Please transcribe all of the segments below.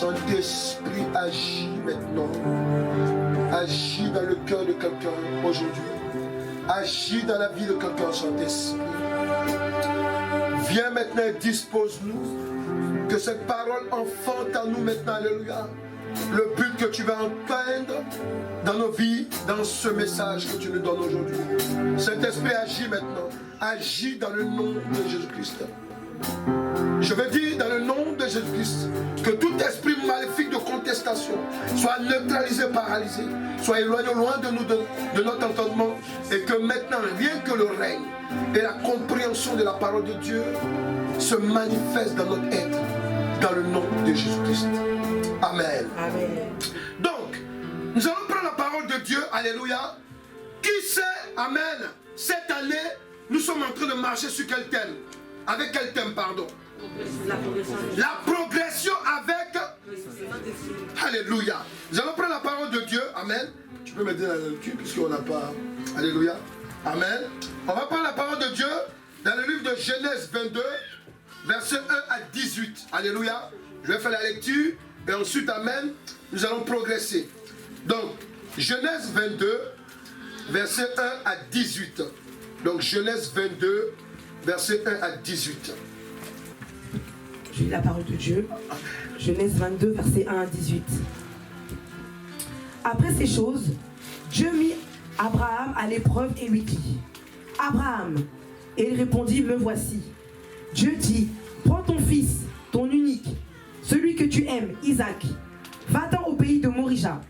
Saint-Esprit, agis maintenant. Agis dans le cœur de quelqu'un aujourd'hui. Agis dans la vie de quelqu'un, Saint-Esprit. Viens maintenant et dispose-nous. Que cette parole enfante en nous maintenant, alléluia. Le but que tu vas entendre dans nos vies, dans ce message que tu nous donnes aujourd'hui. Saint-Esprit, agis maintenant. Agis dans le nom de Jésus-Christ. Je veux dire dans le nom de Jésus-Christ que tout esprit maléfique de contestation soit neutralisé, paralysé, soit éloigné loin de nous, de notre entendement, et que maintenant, rien que le règne et la compréhension de la parole de Dieu se manifestent dans notre être, dans le nom de Jésus-Christ. Amen. Amen. Donc, nous allons prendre la parole de Dieu, alléluia. Qui sait, amen, cette année, nous sommes en train de marcher sur quel thème? Avec quel thème, pardon? La progression avec... Alléluia. Nous allons prendre la parole de Dieu, amen. Tu peux m'aider dans le cul puisqu'on n'a pas... Alléluia. Amen. On va prendre la parole de Dieu dans le livre de Genèse 22, versets 1 à 18. Alléluia. Je vais faire la lecture et ensuite, amen, nous allons progresser. Donc, Genèse 22, versets 1 à 18. Donc, Genèse 22, versets 1 à 18. Je lis la parole de Dieu. Genèse 22, versets 1 à 18. Après ces choses, Dieu mit Abraham à l'épreuve et lui dit: Abraham. Et il répondit: Me voici. Dieu dit: Prends ton fils, ton unique, celui que tu aimes, Isaac, va-t'en au pays de Morija,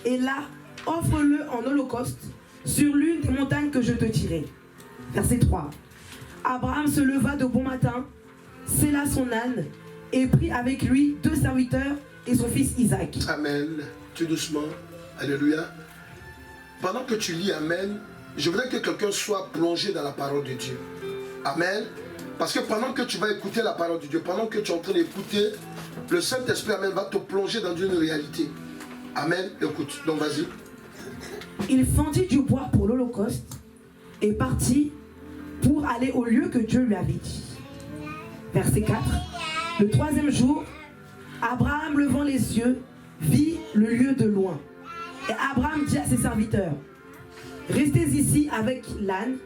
et là, offre-le en holocauste sur l'une des montagnes que je te dirai. Verset 3. Abraham se leva de bon matin, sella son âne, et prit avec lui 2 serviteurs et son fils Isaac. Amen. Tout doucement. Alléluia. Pendant que tu lis Amen, je voudrais que quelqu'un soit plongé dans la parole de Dieu. Amen. Parce que pendant que tu vas écouter la parole de Dieu, pendant que tu es en train d'écouter, le Saint-Esprit, Amen, va te plonger dans une réalité. Amen. Écoute. Donc vas-y. Il fendit du bois pour l'holocauste et partit pour aller au lieu que Dieu lui avait dit. Verset 4. Le 3e jour, Abraham, levant les yeux, vit le lieu de loin. Et Abraham dit à ses serviteurs: Restez ici avec l'âne,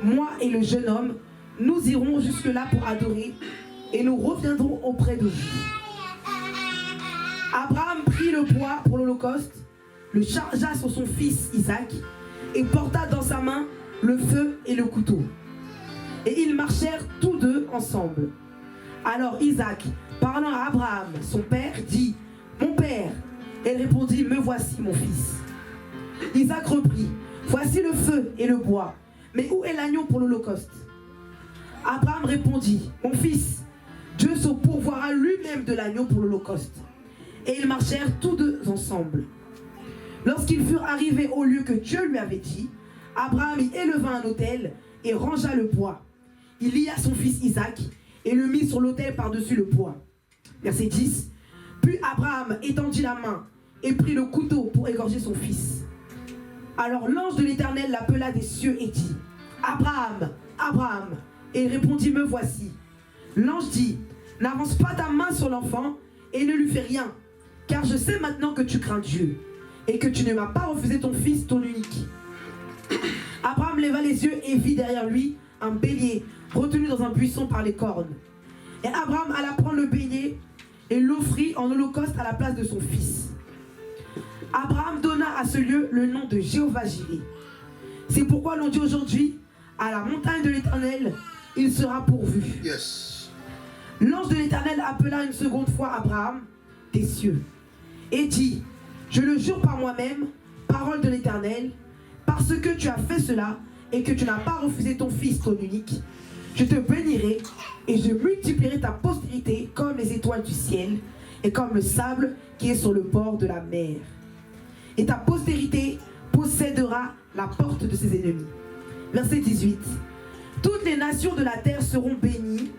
moi et le jeune homme, nous irons jusque-là pour adorer, et nous reviendrons auprès de vous. Abraham prit le bois pour l'holocauste, le chargea sur son fils Isaac, et porta dans sa main le feu et le couteau. Et ils marchèrent tous deux ensemble. Alors Isaac, parlant à Abraham, son père, dit: Mon père. Et il répondit: Me voici, mon fils. Isaac reprit: Voici le feu et le bois, mais où est l'agneau pour l'holocauste? Abraham répondit: Mon fils, Dieu se pourvoira lui-même de l'agneau pour l'holocauste. Et ils marchèrent tous deux ensemble. Lorsqu'ils furent arrivés au lieu que Dieu lui avait dit, Abraham y éleva un autel et rangea le bois. Il lia son fils Isaac et le mit sur l'autel par-dessus le bois. Verset 10. Puis Abraham étendit la main et prit le couteau pour égorger son fils. Alors l'ange de l'Éternel l'appela des cieux et dit: Abraham, Abraham. Et il répondit: Me voici. L'ange dit: N'avance pas ta main sur l'enfant et ne lui fais rien, car je sais maintenant que tu crains Dieu et que tu ne m'as pas refusé ton fils, ton unique. Abraham leva les yeux et vit derrière lui un bélier retenu dans un buisson par les cornes. Et Abraham alla prendre le bélier et l'offrit en holocauste à la place de son fils. Abraham donna à ce lieu le nom de Jéhovah-Jireh. C'est pourquoi l'on dit aujourd'hui: à la montagne de l'Éternel, il sera pourvu. Yes. L'ange de l'Éternel appela une seconde fois Abraham des cieux et dit: Je le jure par moi-même, parole de l'Éternel, parce que tu as fait cela et que tu n'as pas refusé ton fils, ton unique, je te bénirai et je multiplierai ta postérité comme les étoiles du ciel et comme le sable qui est sur le bord de la mer. Et ta postérité possédera la porte de ses ennemis. Verset 18. Toutes les nations de la terre seront bénies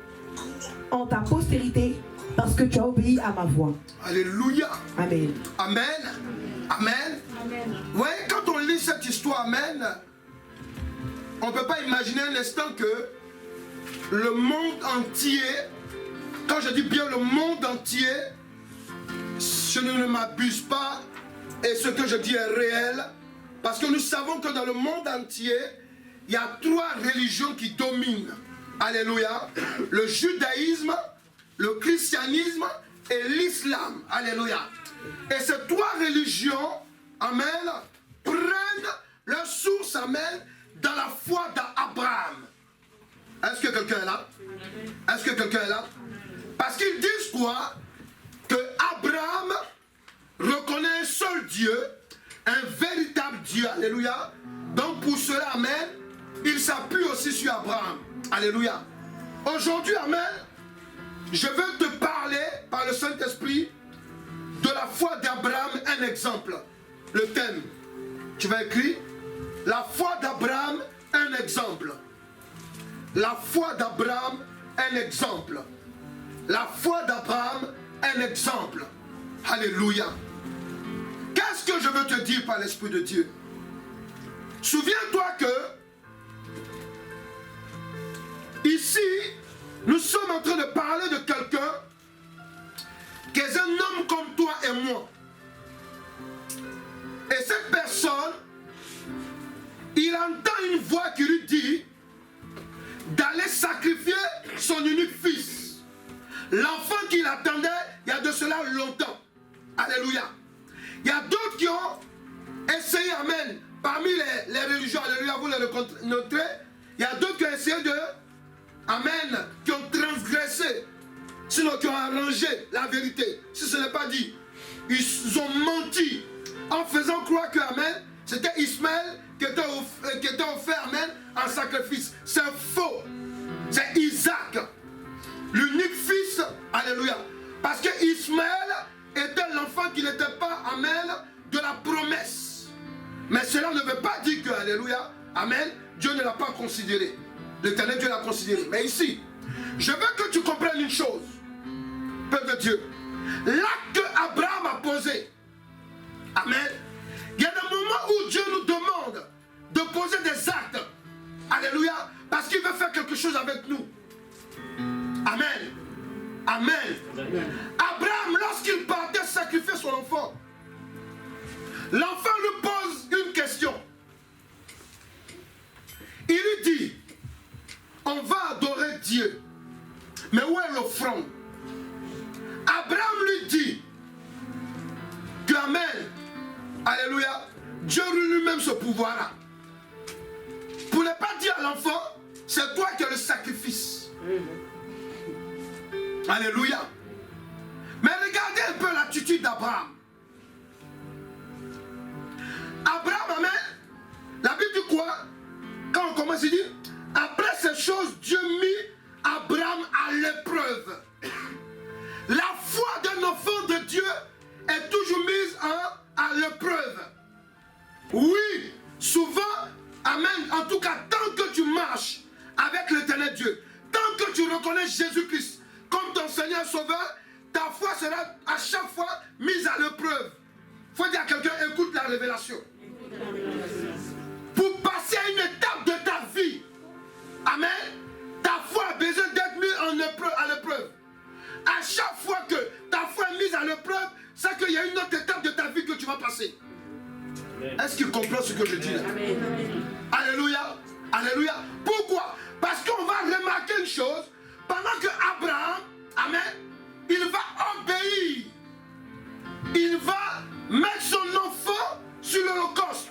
en ta postérité parce que tu as obéi à ma voix. Alléluia. Amen. Amen. Amen. Amen. Vous voyez, quand on lit cette histoire, Amen, on ne peut pas imaginer un instant que le monde entier, quand je dis bien le monde entier, je ne m'abuse pas et ce que je dis est réel, parce que nous savons que dans le monde entier, il y a 3 religions qui dominent. Alléluia. Le judaïsme, le christianisme et l'islam. Alléluia. Et ces 3 religions, amen, prennent leur source, amen, dans la foi d'Abraham. Est-ce que quelqu'un est là? Est-ce que quelqu'un est là? Parce qu'ils disent quoi? Que Abraham reconnaît un seul Dieu, un véritable Dieu. Alléluia. Donc pour cela, amen, il s'appuie aussi sur Abraham. Alléluia. Aujourd'hui, amen, je veux te parler par le Saint-Esprit de la foi d'Abraham, un exemple. Le thème, tu vas écrire la foi d'Abraham, un exemple. La foi d'Abraham, un exemple. La foi d'Abraham, un exemple. Alléluia. Qu'est-ce que je veux te dire par l'Esprit de Dieu? Souviens-toi que ici, nous sommes en train de parler de quelqu'un qui est un homme comme toi et moi. Et cette personne, il entend une voix qui lui dit d'aller sacrifier son unique fils. L'enfant qu'il attendait il y a de cela longtemps. Alléluia. Il y a d'autres qui ont essayé, amen, parmi les religions, alléluia, vous les noterez, il y a d'autres qui ont essayé de, amen, qui ont transgressé, sinon qui ont arrangé la vérité. Si ce n'est pas dit, ils ont menti en faisant croire que, amen, c'était Ismaël qui était offert, amen, en sacrifice. C'est faux. C'est Isaac, l'unique fils, alléluia. Parce que Ismaël était l'enfant qui n'était pas, amen, de la promesse. Mais cela ne veut pas dire que, alléluia, amen, Dieu ne l'a pas considéré. L'Éternel Dieu l'a considéré. Mais ici, je veux que tu comprennes une chose, peuple de Dieu. L'acte que Abraham a posé, amen, il y a des moments où Dieu nous demande de poser des actes, alléluia, parce qu'il veut faire quelque chose avec nous. Amen. Amen. Abraham, lorsqu'il partait sacrifier son enfant, l'enfant lui pose une question. Il lui dit, on va adorer Dieu, mais où est l'offrande? Abraham lui dit que, amen, alléluia, Dieu lui-même ce pouvoir-là. Pour ne pas dire à l'enfant, c'est toi qui as le sacrifice. Alléluia. Mais regardez un peu l'attitude d'Abraham. Abraham, amen, la Bible dit quoi? Quand on commence, il dit, après ces choses, Dieu mit Abraham à l'épreuve. La foi d'un enfant de Dieu est toujours mise à l'épreuve. Oui, souvent, amen, en tout cas, tant que tu marches avec l'Éternel Dieu, tant que tu reconnais Jésus-Christ comme ton Seigneur Sauveur, ta foi sera à chaque fois mise à l'épreuve. Il faut dire à quelqu'un, écoute la révélation. Pour passer à une étape de ta vie, amen, ta foi a besoin d'être mise à l'épreuve. À chaque fois que ta foi est mise à l'épreuve, c'est qu'il y a une autre étape de ta vie que tu vas passer. Est-ce qu'il comprend ce que je dis là? Alléluia. Alléluia. Pourquoi? Parce qu'on va remarquer une chose. Pendant que Abraham, amen, il va obéir. Il va mettre son enfant sur l'holocauste.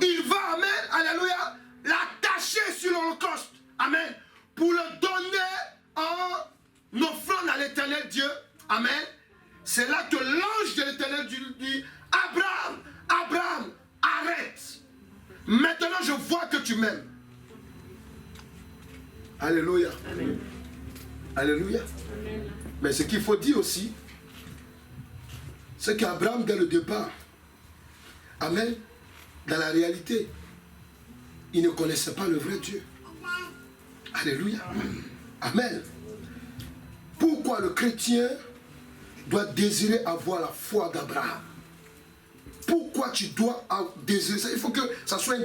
Il va, amen, alléluia, l'attacher sur l'holocauste. Amen. Pour le donner en offrande à l'Éternel Dieu. Amen. C'est là que l'ange de l'Éternel dit, Abraham, Abraham, arrête. Maintenant je vois que tu m'aimes. Alléluia. Amen. Alléluia. Amen. Mais ce qu'il faut dire aussi, c'est qu'Abraham, dès le départ, amen, dans la réalité, il ne connaissait pas le vrai Dieu. Alléluia. Amen. Pourquoi le chrétien doit désirer avoir la foi d'Abraham? Pourquoi tu dois désirer ça? Il faut que ça soit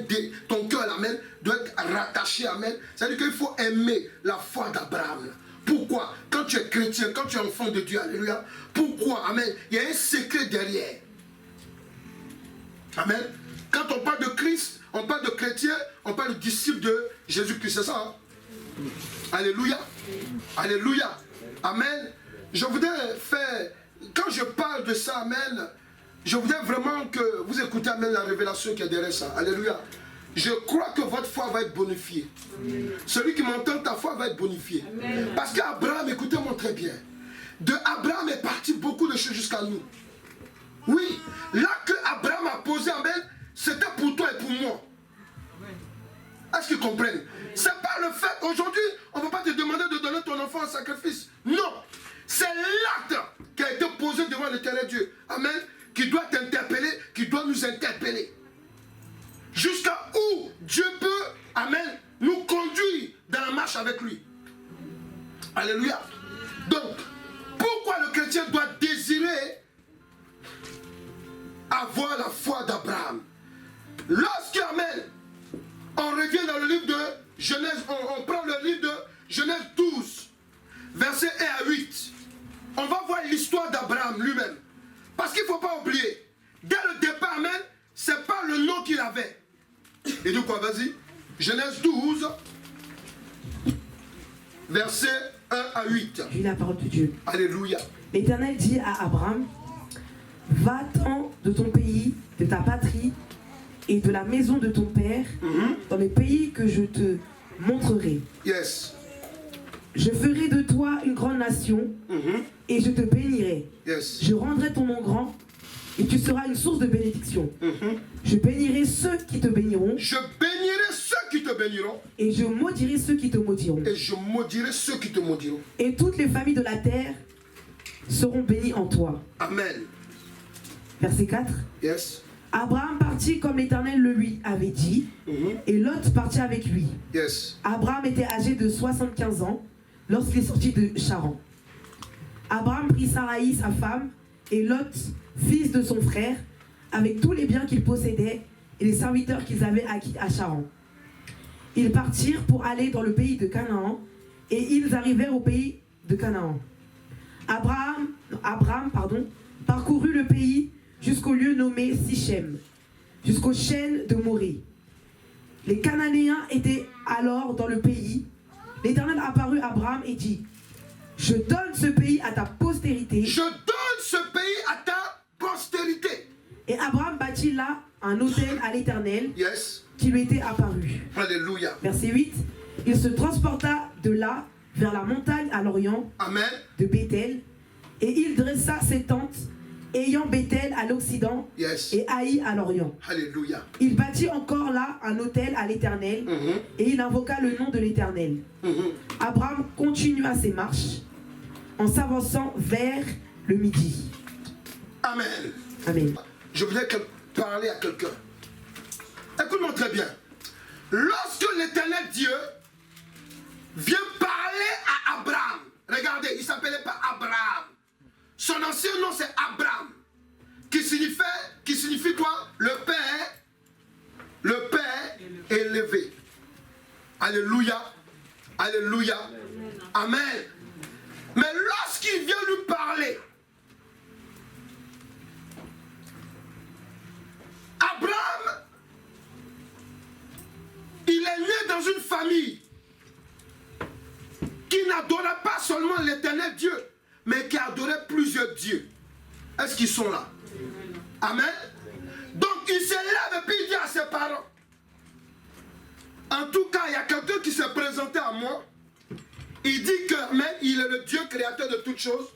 ton cœur, amen, doit être rattaché, amen. C'est-à-dire qu'il faut aimer la foi d'Abraham. Pourquoi? Quand tu es chrétien, quand tu es enfant de Dieu, alléluia. Pourquoi? Amen. Il y a un secret derrière. Amen. Quand on parle de Christ, on parle de chrétien, on parle de disciple de Jésus-Christ, c'est ça, hein? Alléluia. Alléluia. Amen. Je voudrais faire, quand je parle de ça, amen, je voudrais vraiment que vous écoutez, amen, la révélation qui est derrière ça. Alléluia. Je crois que votre foi va être bonifiée. Amen. Celui qui m'entend, ta foi va être bonifiée. Amen. Parce qu'Abraham, écoutez-moi très bien, de Abraham est parti beaucoup de choses jusqu'à nous. Oui, là que Abraham a posé, amen, c'était pour toi et pour moi. Est-ce qu'ils comprennent? C'est pas le fait, aujourd'hui, on ne va pas te demander de donner ton enfant en sacrifice. Non, c'est l'acte qui a été posé devant l'Éternel Dieu. Amen. Qui doit t'interpeller, qui doit nous interpeller. Jusqu'à où Dieu peut, amen, nous conduire dans la marche avec lui. Alléluia. Donc, pourquoi le chrétien doit désirer avoir la foi d'Abraham? Lorsque, amen, on revient dans le livre de Genèse, on prend le livre de Genèse 12, versets 1 à 8. On va voir l'histoire d'Abraham lui-même. Parce qu'il ne faut pas oublier, dès le départ, amen, ce n'est pas le nom qu'il avait. Et donc quoi, vas-y. Genèse 12, versets 1 à 8. Lis la parole de Dieu. Alléluia. L'Éternel dit à Abraham, va-t'en de ton pays, de ta patrie et de la maison de ton père, dans les pays que je te montrerai. Yes. Je ferai de toi une grande nation et je te bénirai. Yes. Je rendrai ton nom grand et tu seras une source de bénédiction. Je bénirai ceux qui te béniront. Je bénirai ceux qui te béniront. Et je maudirai ceux qui te maudiront. Et je maudirai ceux qui te maudiront. Et toutes les familles de la terre seront bénies en toi. Amen. Verset 4. Yes. Abraham partit comme l'Éternel le lui avait dit, et Lot partit avec lui. Yes. Abraham était âgé de 75 ans lorsqu'il est sorti de Charan. Abraham prit Saraï, sa femme, et Lot, fils de son frère, avec tous les biens qu'ils possédaient et les serviteurs qu'ils avaient acquis à Charan. Ils partirent pour aller dans le pays de Canaan, et ils arrivèrent au pays de Canaan. Abraham, parcourut le pays jusqu'au lieu nommé Sichem, jusqu'aux chênes de Morée. Les Cananéens étaient alors dans le pays. L'Éternel apparut à Abraham et dit, je donne ce pays à ta postérité. Je donne ce pays à ta postérité. Et Abraham bâtit là un autel à l'Éternel, Yes. qui lui était apparu. Alléluia. Verset 8, il se transporta de là vers la montagne à l'orient Amen. de Béthel, et il dressa ses tentes, ayant Béthel à l'occident Yes. et Haï à l'orient. Alléluia. Il bâtit encore là un autel à l'Éternel, et il invoqua le nom de l'Éternel. Abraham continua ses marches en s'avançant vers le midi. Amen. Amen. Je voudrais parler à quelqu'un. Écoute-moi très bien. Lorsque l'Éternel Dieu vient parler à Abraham, regardez, il ne s'appelait pas Abraham. Son ancien nom c'est Abraham, qui signifie quoi? Le Père élevé. Alléluia. Alléluia. Amen. Mais lorsqu'il vient lui parler, Abraham, il est né dans une famille qui n'adorait pas seulement l'Éternel Dieu, mais qui adorait plusieurs dieux. Est-ce qu'ils sont là? Amen. Donc il se lève et puis il dit à ses parents, en tout cas il y a quelqu'un qui s'est présenté à moi, il dit que amen, il est le Dieu créateur de toutes choses.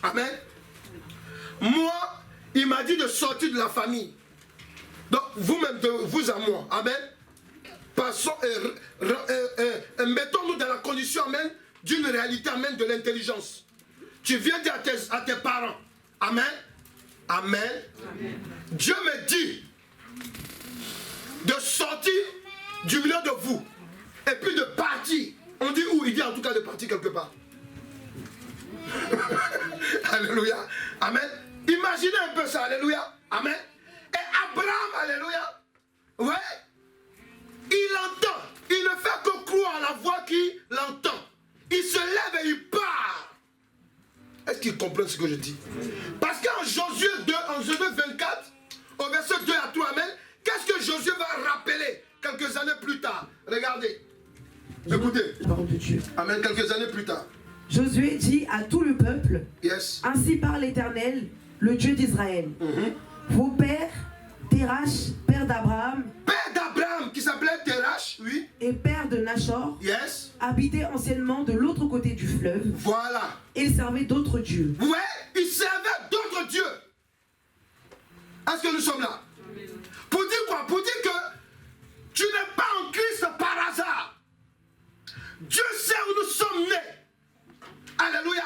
Amen. Moi, il m'a dit de sortir de la famille. Donc vous-même, de vous à moi. Amen. Passons mettons-nous dans la condition, amen, d'une réalité, amen, de l'intelligence. Tu viens dire à tes parents, amen, amen, amen. Dieu me dit de sortir du milieu de vous et puis de partir. On dit où? Il dit en tout cas de partir quelque part. Alléluia, amen. Imaginez un peu ça, alléluia, amen. Et Abraham, alléluia, ouais, il entend, il ne fait que croire à la voix qui l'entend. il se lève et il part. Est-ce qu'ils comprennent ce que je dis? Parce qu'en Josué 2, en Josué 24, au verset 2 à 3, amen, qu'est-ce que Josué va rappeler quelques années plus tard? Regardez. Écoutez. Parole de Dieu. Amen, quelques années plus tard. Josué dit à tout le peuple, Yes. ainsi parle l'Éternel, le Dieu d'Israël. Vos pères, Terach, père d'Abraham, Père d'Abraham, qui s'appelait Terach, oui. et père de Nachor, Yes. habitaient anciennement de l'autre côté du fleuve, Voilà. et ils servaient d'autres dieux. Ouais, ils servaient d'autres dieux. Est-ce que nous sommes là? Pour dire quoi? Pour dire que tu n'es pas en Christ par hasard. Dieu sait où nous sommes nés. Alléluia.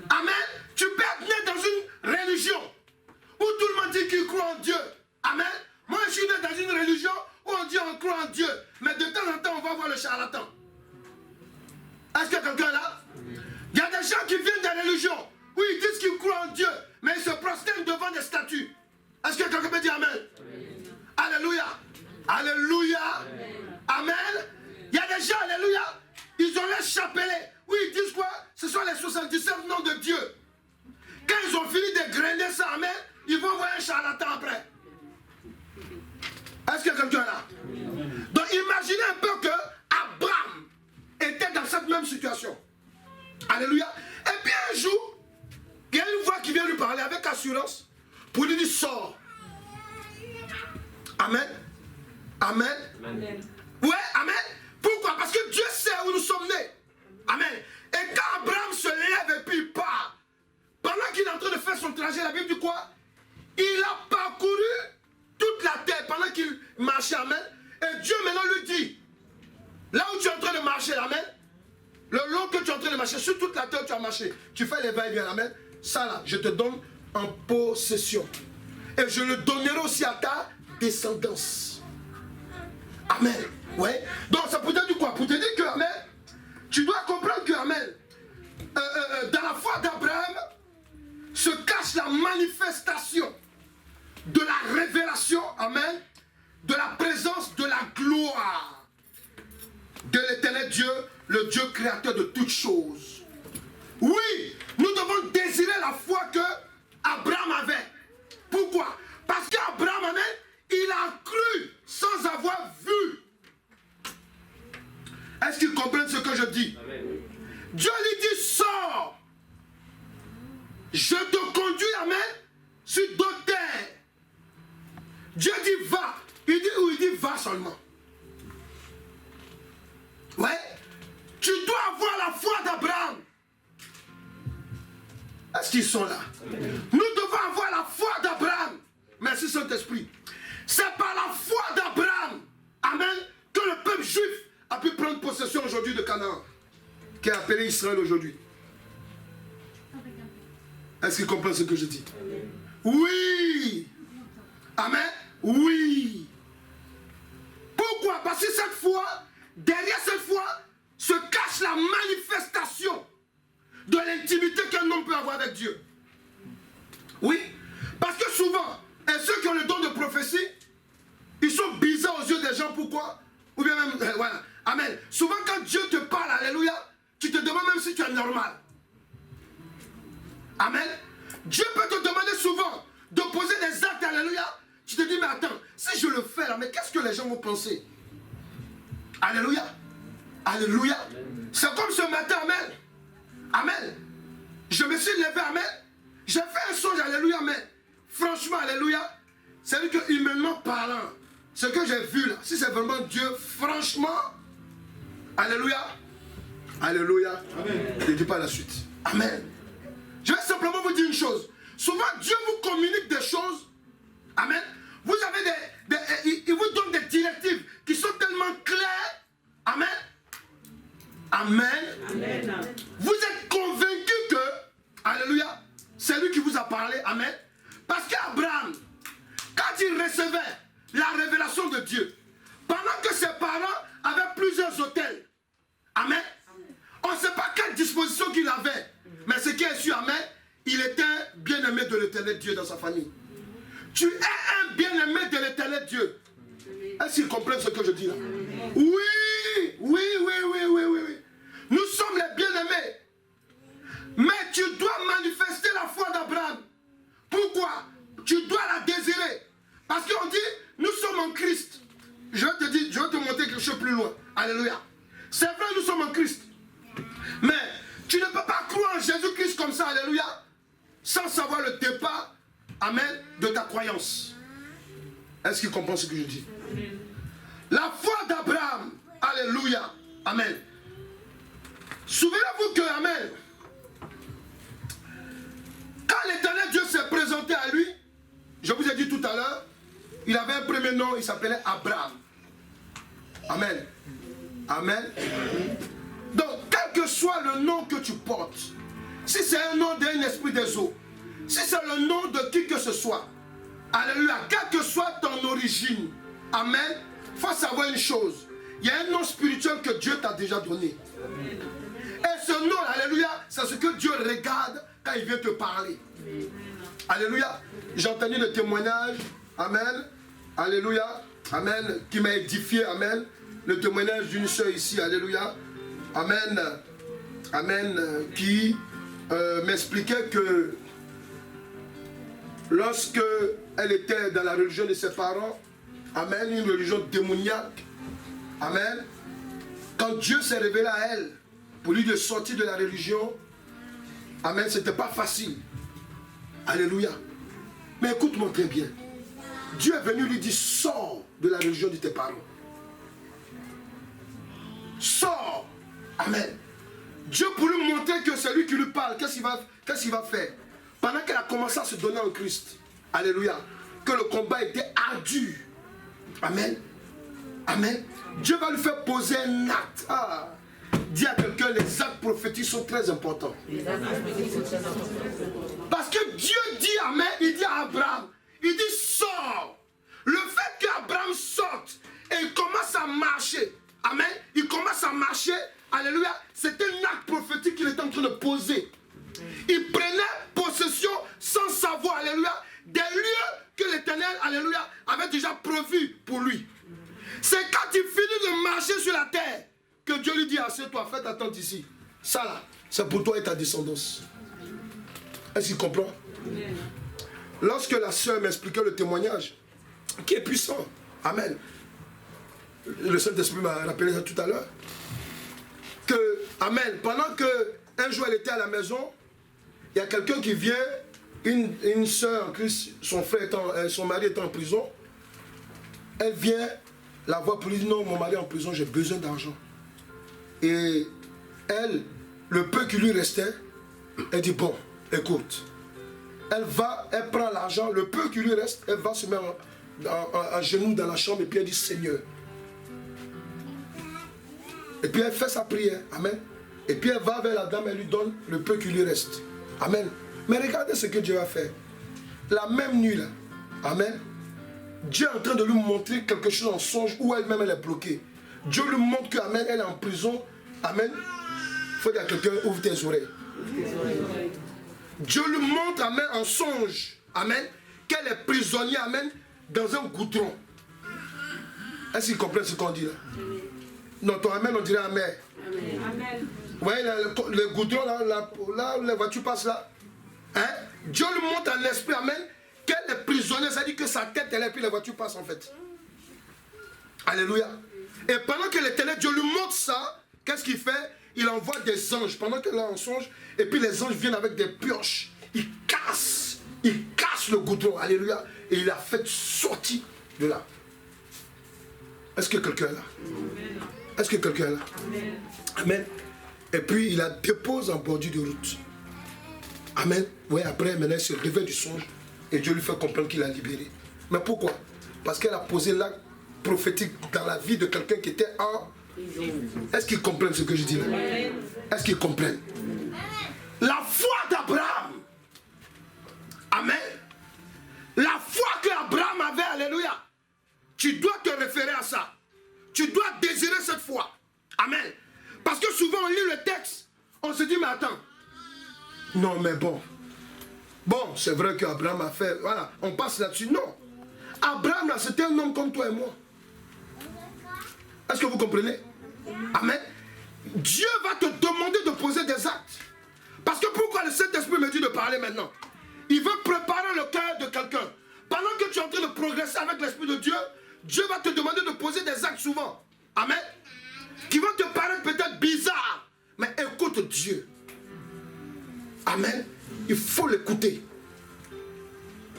Amen. Tu peux être né dans une religion où tout le monde dit qu'il croit en Dieu. Amen. Moi, je suis né dans une religion où on dit on croit en Dieu. Mais de temps en temps, on va voir le charlatan. Est-ce qu'il y a quelqu'un là? Il y a des gens qui viennent des religions où ils disent qu'ils croient en Dieu, mais ils se prosternent devant des statues. Est-ce que quelqu'un peut dire Amen? Alléluia. Alléluia. Amen. Il y a des gens, alléluia, ils ont les chapelets où ils disent quoi? Ce sont les 77 noms de Dieu. Quand ils ont fini de grainer ça, amen, ils vont voir un charlatan après. Est-ce que quelqu'un est là? Donc imaginez un peu que Abraham était dans cette même situation. Alléluia. Et puis un jour, il y a une voix qui vient lui parler avec assurance pour lui dire sors. Amen. Amen. Amen. Ouais, amen. Pourquoi? Parce que Dieu sait où nous sommes nés. Amen. Et quand Abraham se lève et puis il part, pendant qu'il est en train de faire son trajet, la Bible dit quoi? Il a parcouru toute la terre pendant qu'il marchait, amen. Et Dieu maintenant lui dit, là où tu es en train de marcher, amen, le long que tu es en train de marcher, sur toute la terre où tu as marché, tu fais les va-et-vient, amen. Ça là, je te donne en possession. Et je le donnerai aussi à ta descendance. Amen. Ouais. Donc ça peut te dire quoi? Pour te dire que, amen, tu dois comprendre que, amen, dans la foi d'Abraham se cache la manifestation de la révélation, amen, de la présence de la gloire de l'éternel Dieu, le Dieu créateur de toutes choses. Oui, nous devons désirer la foi que Abraham avait. Pourquoi? Parce qu'Abraham, amen, il a cru sans avoir vu. Est-ce qu'ils comprennent ce que je dis? Amen. Dieu lui dit sors. Je te conduis, amen, sur d'autres terres. Dieu dit va. Il dit où? Il dit va seulement. Ouais. Tu dois avoir la foi d'Abraham. Est-ce qu'ils sont là? Amen. Nous devons avoir la foi d'Abraham. Merci Saint-Esprit. C'est par la foi d'Abraham, amen, que le peuple juif a pu prendre possession aujourd'hui de Canaan, qui est appelé Israël aujourd'hui. Est-ce qu'ils comprennent ce que je dis? Amen. Oui. Amen. Oui. Pourquoi? Parce que cette foi, derrière cette foi, se cache la manifestation de l'intimité qu'un homme peut avoir avec Dieu. Oui. Parce que souvent, et ceux qui ont le don de prophétie, ils sont bizarres aux yeux des gens. Pourquoi? Ou bien même, voilà. Amen. Souvent quand Dieu te parle, alléluia, tu te demandes même si tu es normal. Amen. Dieu peut te demander souvent de poser des actes, alléluia. Tu te dis, mais attends, si je le fais là, mais qu'est-ce que les gens vont penser? Alléluia. Alléluia. C'est comme ce matin, amen. Amen. Je me suis levé, amen. J'ai fait un songe, alléluia, mais franchement, alléluia, c'est que humainement parlant, ce que j'ai vu là, si c'est vraiment Dieu, franchement, alléluia, alléluia, amen. Je ne dis pas la suite. Amen. Je vais simplement vous dire une chose. Souvent, Dieu vous communique des choses. Amen. Vous avez il vous donne des directives qui sont tellement claires. Amen. Amen. Amen. Vous êtes convaincu que, alléluia, c'est lui qui vous a parlé. Amen. Parce qu'Abraham, quand il recevait la révélation de Dieu, pendant que ses parents avaient plusieurs autels, amen, on ne sait pas quelle disposition qu'il avait, mais ce qui est sûr, amen, il était bien-aimé de l'éternel Dieu dans sa famille. Tu es un bien-aimé de l'éternel Dieu. Est-ce qu'ils comprennent ce que je dis là? Oui, oui, oui, oui, oui, oui, oui. Nous sommes les bien-aimés bien-aimé. Mais tu dois manifester la foi d'Abraham. Pourquoi? Tu dois la désirer. Parce qu'on dit, nous sommes en Christ. Je vais te montrer quelque chose plus loin. Alléluia. C'est vrai, nous sommes en Christ. Mais tu ne peux pas croire en Jésus-Christ comme ça, alléluia, sans savoir le départ, amen, de ta croyance. Est-ce qu'il comprend ce que je dis? Amen. La foi d'Abraham, alléluia, amen. Souvenez-vous que, amen, quand l'Éternel Dieu s'est présenté à lui, je vous ai dit tout à l'heure, il avait un premier nom, il s'appelait Abraham. Amen. Amen. Donc, quel que soit le nom que tu portes, si c'est un nom d'un esprit des eaux, si c'est le nom de qui que ce soit, alléluia, quelle que soit ton origine, amen, il faut savoir une chose, il y a un nom spirituel que Dieu t'a déjà donné. Et ce nom, alléluia, c'est ce que Dieu regarde quand il vient te parler. Alléluia. J'ai entendu le témoignage, amen, alléluia, amen, qui m'a édifié, amen, le témoignage d'une soeur ici, alléluia, amen, amen, qui m'expliquait que lorsque elle était dans la religion de ses parents, amen, une religion démoniaque, amen, quand Dieu s'est révélé à elle pour lui de sortir de la religion, amen, c'était pas facile, alléluia. Mais écoute-moi très bien, Dieu est venu lui dire, sors de la religion de tes parents. Sors. Amen. Dieu pour lui montrer que c'est lui qui lui parle, qu'est-ce qu'il va faire? Pendant qu'elle a commencé à se donner en Christ, alléluia, que le combat était ardu. Amen. Amen. Dieu va lui faire poser un acte. Dis à quelqu'un, les actes prophétiques sont très importants. Parce que Dieu dit, amen, il dit à Abraham, il dit sors. Le fait qu'Abraham sorte et il commence à marcher, amen, il commence à marcher, alléluia, c'était un acte prophétique qu'il était en train de poser. Il prenait possession sans savoir, alléluia, des lieux que l'Éternel, alléluia, avait déjà prévus pour lui. C'est quand il finit de marcher sur la terre que Dieu lui dit, assieds-toi, fais ta tente ici. Ça là, c'est pour toi et ta descendance. Est-ce qu'il comprend? Lorsque la sœur m'expliquait le témoignage, qui est puissant, amen. Le Saint-Esprit m'a rappelé ça tout à l'heure. Que, amen, pendant qu'un jour elle était à la maison, il y a quelqu'un qui vient, une sœur en Christ, son mari est en prison. Elle vient la voir pour lui dire, non, mon mari est en prison, j'ai besoin d'argent. Et elle, le peu qui lui restait, elle dit, bon, écoute. Elle prend l'argent, le peu qui lui reste, elle va se mettre à genoux dans la chambre et puis elle dit, Seigneur. Et puis elle fait sa prière, amen. Et puis elle va vers la dame, elle lui donne le peu qui lui reste, amen. Mais regardez ce que Dieu a fait. La même nuit là, amen, Dieu est en train de lui montrer quelque chose en songe où elle-même elle est bloquée. Dieu lui montre que, amen, elle est en prison, amen. Il faut dire à quelqu'un, ouvre tes oreilles. Dieu lui montre, amen, en songe, amen, qu'elle est prisonnière, amen, dans un goudron. Est-ce qu'il comprend ce qu'on dit là? Non, ton amen, on dirait amen. Amen. Vous voyez le goudron là où les voitures passent là? Hein? Dieu lui montre en esprit, amen, qu'elle est prisonnière, ça dit que sa tête elle est, puis les voitures passent en fait. Alléluia. Et pendant que l'Éternel Dieu lui montre ça, qu'est-ce qu'il fait? Il envoie des anges pendant qu'elle est en songe, et puis les anges viennent avec des pioches. Ils cassent le goudron, alléluia, et il a fait sortir de là. Est-ce que quelqu'un est là? Est-ce que quelqu'un est là? Amen. Amen. Et puis il la dépose en bordure de route. Amen. Oui, après, maintenant, il se réveille du songe et Dieu lui fait comprendre qu'il a libéré. Mais pourquoi? Parce qu'elle a posé l'acte prophétique dans la vie de quelqu'un qui était en... Est-ce qu'ils comprennent ce que je dis là? Est-ce qu'ils comprennent? La foi d'Abraham. Amen. La foi qu'Abraham avait, alléluia. Tu dois te référer à ça. Tu dois désirer cette foi. Amen. Parce que souvent on lit le texte, on se dit mais attends. Non mais bon. Bon, c'est vrai qu'Abraham a fait, voilà, on passe là-dessus. Non. Abraham là, c'était un homme comme toi et moi. Est-ce que vous comprenez? Amen. Dieu va te demander de poser des actes. Parce que pourquoi le Saint-Esprit me dit de parler maintenant? Il veut préparer le cœur de quelqu'un. Pendant que tu es en train de progresser avec l'Esprit de Dieu, Dieu va te demander de poser des actes souvent. Amen. Qui vont te paraître peut-être bizarres. Mais écoute Dieu. Amen. Il faut l'écouter.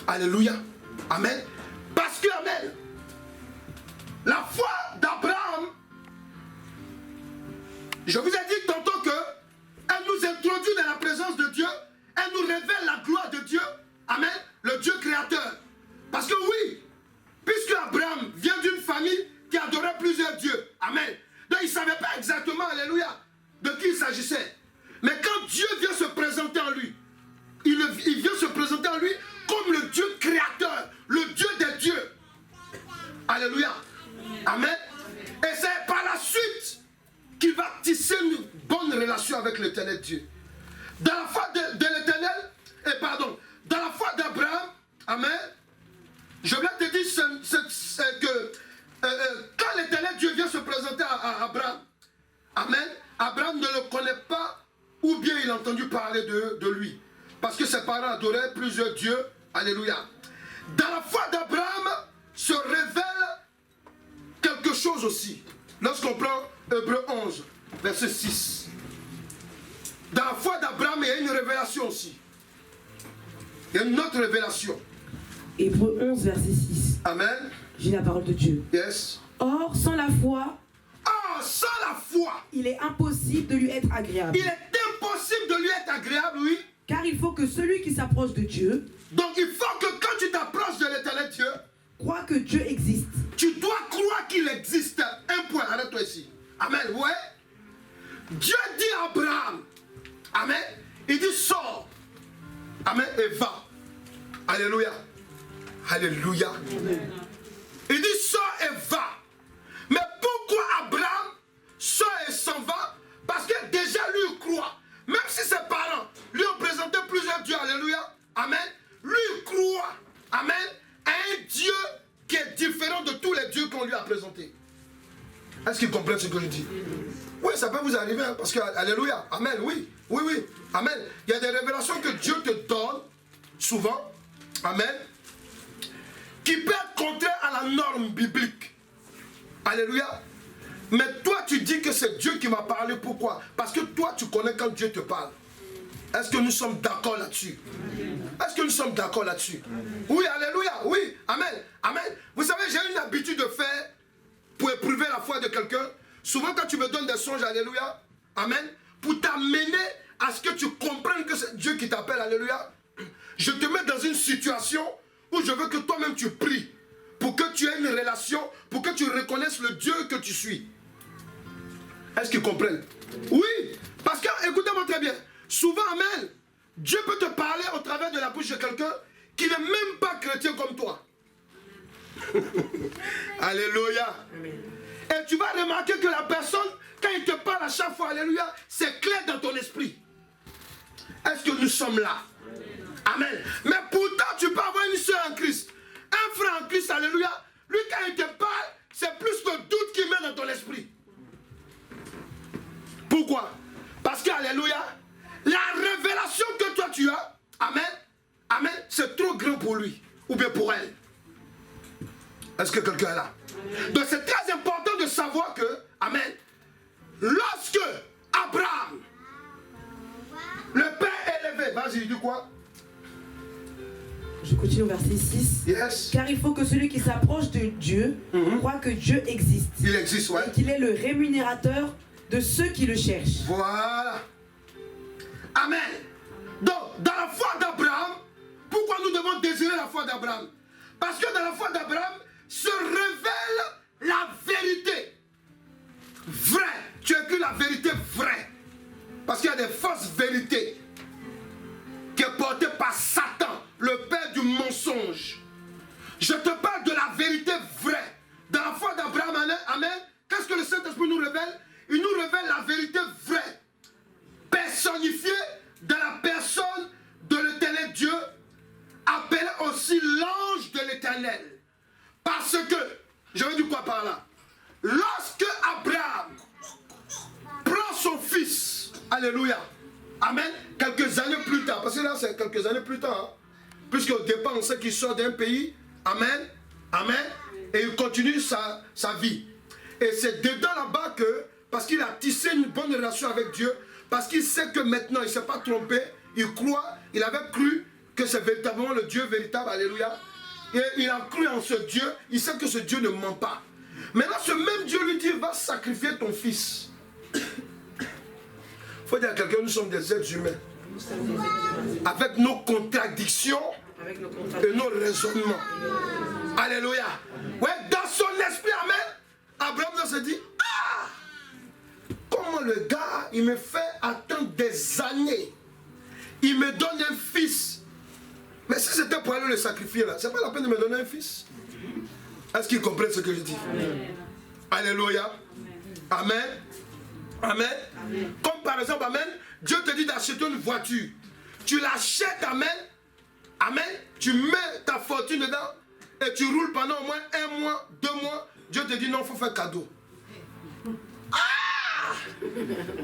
Alléluia. Amen. Parce que, amen, la foi d'Abraham, je vous ai dit tantôt que elle nous introduit dans la présence de Dieu, elle nous révèle la gloire de Dieu, amen, le Dieu créateur. Parce que oui, puisque Abraham vient d'une famille qui adorait plusieurs dieux, amen, donc il ne savait pas exactement, alléluia, de qui il s'agissait. Mais quand Dieu vient se présenter en lui, il vient se présenter en lui comme le Dieu créateur, le Dieu des dieux. Alléluia. Amen. Et c'est par la suite qu'il va tisser une bonne relation avec l'éternel Dieu. Dans la foi de l'éternel, dans la foi d'Abraham, amen, je voulais te dire que quand l'éternel Dieu vient se présenter à Abraham, amen, Abraham ne le connaît pas ou bien il a entendu parler de lui. Parce que ses parents adoraient plusieurs dieux. Alléluia. Dans la foi d'Abraham se révèle quelque chose aussi. Lorsqu'on prend Hébreux 11, verset 6. Dans la foi d'Abraham, il y a une révélation aussi. Il y a une autre révélation. Hébreux 11, verset 6. Amen. J'ai la parole de Dieu. Yes. Or, sans la foi, il est impossible de lui être agréable. Il est impossible de lui être agréable, oui. Car il faut que celui qui s'approche de Dieu, donc il faut que quand tu t'approches de l'éternel Dieu, crois que Dieu existe. Tu dois croire qu'il existe. Un point, arrête-toi ici. Amen, ouais. Dieu dit à Abraham, amen, il dit sors, amen, et va. Alléluia. Alléluia. Il dit sors et va. Mais pourquoi Abraham sort et s'en va? Parce que déjà lui il croit. Même si ses parents lui ont présenté plusieurs dieux, alléluia, amen, lui il croit, amen, à un Dieu qui est différent de tous les dieux qu'on lui a présentés. Est-ce qu'il comprend ce que je dis? Oui, ça peut vous arriver, hein, parce que, alléluia, amen, oui, oui, oui, amen. Il y a des révélations que Dieu te donne, souvent, amen, qui peuvent être contraires à la norme biblique. Alléluia. Mais toi, tu dis que c'est Dieu qui m'a parlé. Pourquoi? Parce que toi, tu connais quand Dieu te parle. Est-ce que nous sommes d'accord là-dessus? Est-ce que nous sommes d'accord là-dessus? Oui, alléluia, oui, amen, amen. Vous savez, j'ai une habitude de faire pour éprouver la foi de quelqu'un. Souvent, quand tu me donnes des songes, alléluia, amen, pour t'amener à ce que tu comprennes que c'est Dieu qui t'appelle, alléluia, je te mets dans une situation où je veux que toi-même tu pries pour que tu aies une relation, pour que tu reconnaisses le Dieu que tu suis. Est-ce qu'ils comprennent? Oui, parce que, écoutez-moi très bien, souvent, amen, Dieu peut te parler au travers de la bouche de quelqu'un qui n'est même pas chrétien comme toi. Alléluia. Et tu vas remarquer que la personne, quand il te parle à chaque fois, alléluia, c'est clair dans ton esprit. Est-ce que nous sommes là? Amen. Mais pourtant, tu peux avoir une soeur en Christ, un frère en Christ, alléluia. Lui, quand il te parle, c'est plus le doute qu'il met dans ton esprit. Pourquoi? Parce que, alléluia, la révélation que toi tu as, amen, amen, c'est trop grand pour lui, ou bien pour elle. Est-ce que quelqu'un est là? Donc c'est très important de savoir que, amen, lorsque Abraham, le Père élevé, vas-y, dis quoi? Je continue au verset 6. Yes. Car il faut que celui qui s'approche de Dieu croit que Dieu existe. Il existe, ouais. Et qu'il est le rémunérateur de ceux qui le cherchent. Voilà. Amen. Donc, dans la foi d'Abraham, pourquoi nous devons désirer la foi d'Abraham? Parce que dans la foi d'Abraham se révèle la vérité vraie. Tu écris la vérité vraie. Parce qu'il y a des fausses vérités qui est portée par Satan, le père du mensonge. Je te parle de la vérité vraie. Dans la foi d'Abraham, amen. Qu'est-ce que le Saint-Esprit nous révèle? Il nous révèle la vérité vraie, personnifiée dans la personne de l'éternel Dieu, appelé aussi l'ange de l'éternel. Parce que, je veux dire quoi par là? Lorsque Abraham prend Alléluia. Amen. Quelques années plus tard, parce que là c'est quelques années plus tard, hein, puisqu'au départ on sait qu'il sort d'un pays, amen, amen, et il continue sa vie. Et c'est dedans là-bas que, parce qu'il a tissé une bonne relation avec Dieu, parce qu'il sait que maintenant il ne s'est pas trompé, il croit, il avait cru que c'est véritablement le Dieu véritable, alléluia. Et il a cru en ce Dieu, il sait que ce Dieu ne ment pas. Maintenant ce même Dieu lui dit, va sacrifier ton fils. Il faut dire à quelqu'un, nous sommes des êtres humains. Avec nos contradictions et nos raisonnements. Alléluia. Ouais, dans son esprit, amen, Abraham se dit, ah, comment le gars, il me fait attendre des années. Il me donne un fils. Mais si c'était pour aller le sacrifier là, c'est pas la peine de me donner un fils. Est-ce qu'ils comprennent ce que je dis? Alléluia. Amen. Amen. Amen. Comme par exemple, amen, Dieu te dit d'acheter une voiture. Tu l'achètes, amen. Amen. Tu mets ta fortune dedans et tu roules pendant au moins 1 mois, 2 mois. Dieu te dit non, il faut faire cadeau. Ah!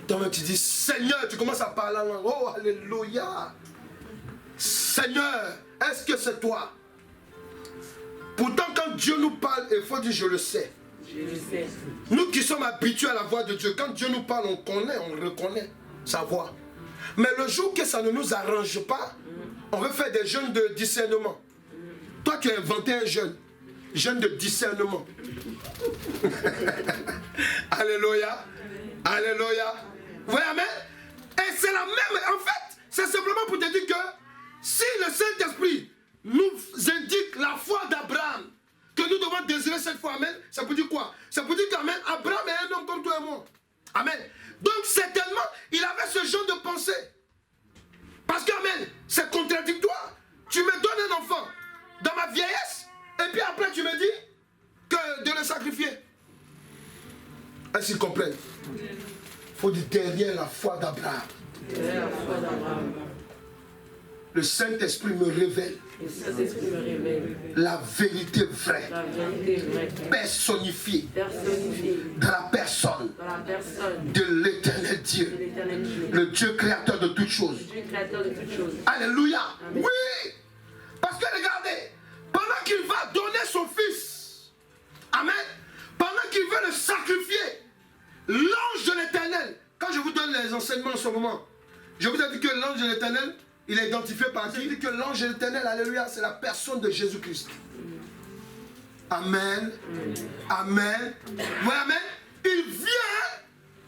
Donc tu dis, Seigneur, tu commences à parler en langue. Oh, alléluia. Seigneur, est-ce que c'est toi? Pourtant, quand Dieu nous parle, il faut dire, je le sais. Nous qui sommes habitués à la voix de Dieu, quand Dieu nous parle, on connaît, on reconnaît sa voix. Mais le jour que ça ne nous arrange pas, on veut faire des jeûnes de discernement. Toi, tu as inventé un jeûne de discernement. Alléluia. Alléluia. Vous voyez, amen? Et c'est la même, en fait, c'est simplement pour te dire que si le Saint-Esprit nous indique la foi d'Abraham, que nous devons désirer cette foi, amen, ça veut dire quoi? Ça veut dire qu'amen, Abraham est un homme comme toi et moi. Amen. Donc certainement, il avait ce genre de pensée. Parce que, amen, c'est contradictoire. Tu me donnes un enfant dans ma vieillesse, et puis après tu me dis que de le sacrifier. Est-ce qu'ils comprennent? Il faut dire derrière la foi d'Abraham. Le Saint-Esprit me révèle la vérité vraie, personnifiée dans la personne de l'Éternel Dieu, le Dieu créateur de toutes choses. Alléluia. Oui. Parce que regardez, pendant qu'il va donner son fils, amen, pendant qu'il veut le sacrifier, l'ange de l'Éternel, quand je vous donne les enseignements en ce moment, je vous ai dit que l'ange de l'Éternel, il est identifié par qui? Il dit que l'ange de l'Éternel, alléluia, c'est la personne de Jésus-Christ. Amen. Amen. Oui, amen. Il vient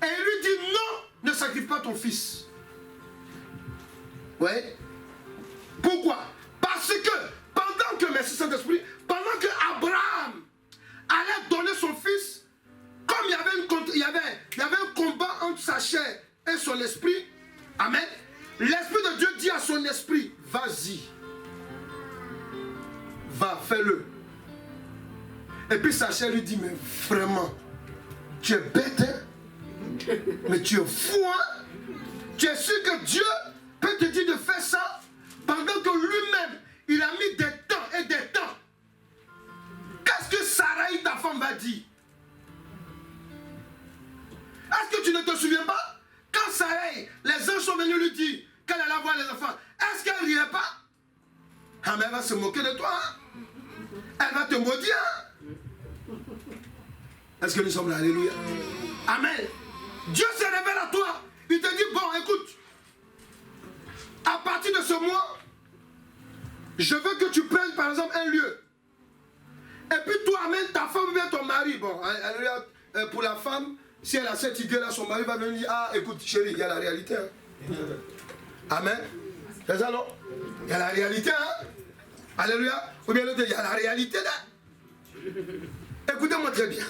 et il lui dit non, ne sacrifie pas ton fils. Oui. Pourquoi? Parce que pendant que, merci Saint-Esprit, pendant que Abraham allait donner son fils, comme il y avait un combat entre sa chair et son esprit, amen, l'Esprit de Dieu dit à son esprit, vas-y, va, fais-le. Et puis sa chair lui dit, mais vraiment, tu es bête, hein? Mais tu es fou, hein? Tu es sûr que Dieu peut te dire de faire ça pendant que lui-même, il a mis des temps et des temps. Qu'est-ce que Sarai, ta femme, va dire? Est-ce que tu ne te souviens pas? Quand Sarai, les anges sont venus lui dire qu'elle allait avoir les enfants, est-ce qu'elle ne riait pas? Ah, mais elle va se moquer de toi, hein? Elle va te maudire, hein? Est-ce que nous sommes là? Alléluia. Amen. Dieu se révèle à toi. Il te dit, bon, écoute, à partir de ce mois, je veux que tu prennes par exemple un lieu. Et puis toi, amen, ta femme ou bien ton mari, bon, alléluia, pour la femme, si elle a cette idée-là, son mari va venir dire, ah, écoute, chérie, il y a la réalité, hein? Amen. C'est ça, non? Il y a la réalité, hein? Alléluia. Ou bien l'autre, il y a la réalité, là. Écoutez-moi très bien.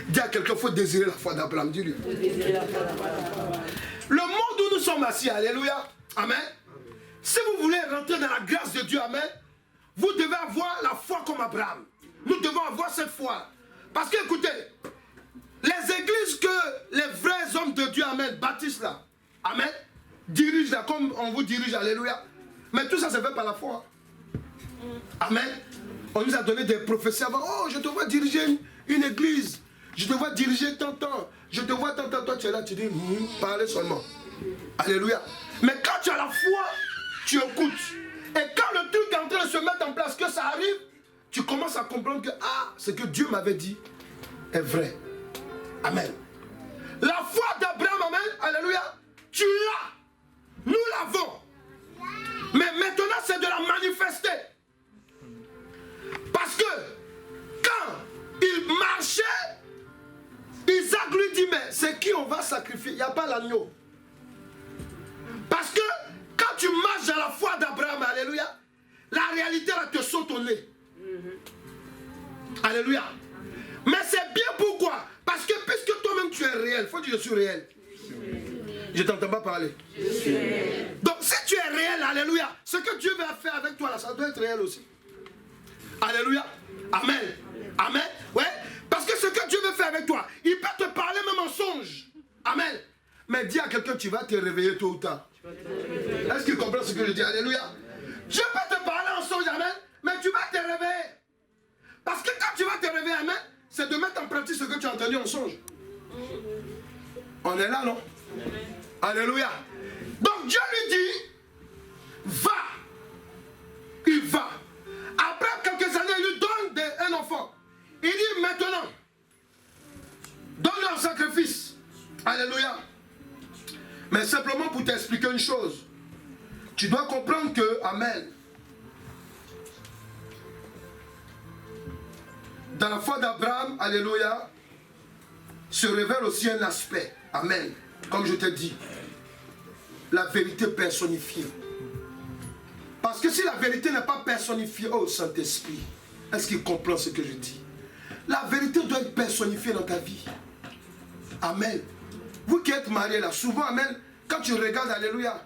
Dis à quelqu'un, il faut désirer la foi d'Abraham. Dis-lui. Le monde où nous sommes assis, alléluia. Amen. Si vous voulez rentrer dans la grâce de Dieu, amen, vous devez avoir la foi comme Abraham. Nous devons avoir cette foi. Parce que, écoutez, les églises que les vrais hommes de Dieu, amen, bâtissent là, amen, dirigent là, comme on vous dirige, alléluia. Mais tout ça, c'est fait par la foi. Amen. On nous a donné des prophéties avant. Oh, je te vois diriger une église. Je te vois diriger tant. Je te vois tant. Toi, tu es là, tu dis, parlez seulement. Alléluia. Mais quand tu as la foi, tu écoutes. Et quand le truc est en train de se mettre en place, que ça arrive, tu commences à comprendre que ce que Dieu m'avait dit est vrai. Amen. La foi d'Abraham, amen, alléluia, tu l'as. Nous l'avons. Mais maintenant, c'est de la manifester. Parce que quand il marchait, Isaac lui dit, mais c'est qui on va sacrifier? Il n'y a pas l'agneau. Parce que quand tu marches dans la foi d'Abraham, alléluia, la réalité va te saute au nez. Alléluia. Mais c'est bien pourquoi? Parce que puisque toi-même tu es réel, il faut dire je suis réel. Je ne t'entends pas parler. Donc si tu es réel, alléluia, ce que Dieu va faire avec toi, là, ça doit être réel aussi. Alléluia. Amen. Amen. Ouais. Parce que ce que Dieu veut faire avec toi, il peut te parler même en songe. Amen. Mais dis à quelqu'un, tu vas te réveiller tôt ou tard. Est-ce qu'il comprend ce que je dis? Alléluia. Dieu peut te parler en songe, amen, mais tu vas te réveiller. Parce que quand tu vas te réveiller, amen, c'est de mettre en pratique ce que tu as entendu en songe. On est là, non? Alléluia. Donc Dieu lui dit, va. Il va. Après quelques années, il lui donne un enfant. Il dit maintenant, donne-le en sacrifice. Alléluia. Mais simplement pour t'expliquer une chose, tu dois comprendre que, amen, dans la foi d'Abraham, alléluia, se révèle aussi un aspect, amen, comme je t'ai dit, la vérité personnifiée. Parce que si la vérité n'est pas personnifiée, oh Saint-Esprit, est-ce qu'il comprend ce que je dis? La vérité doit être personnifiée dans ta vie. Amen. Vous qui êtes mariés là, souvent, amen, quand tu regardes, alléluia,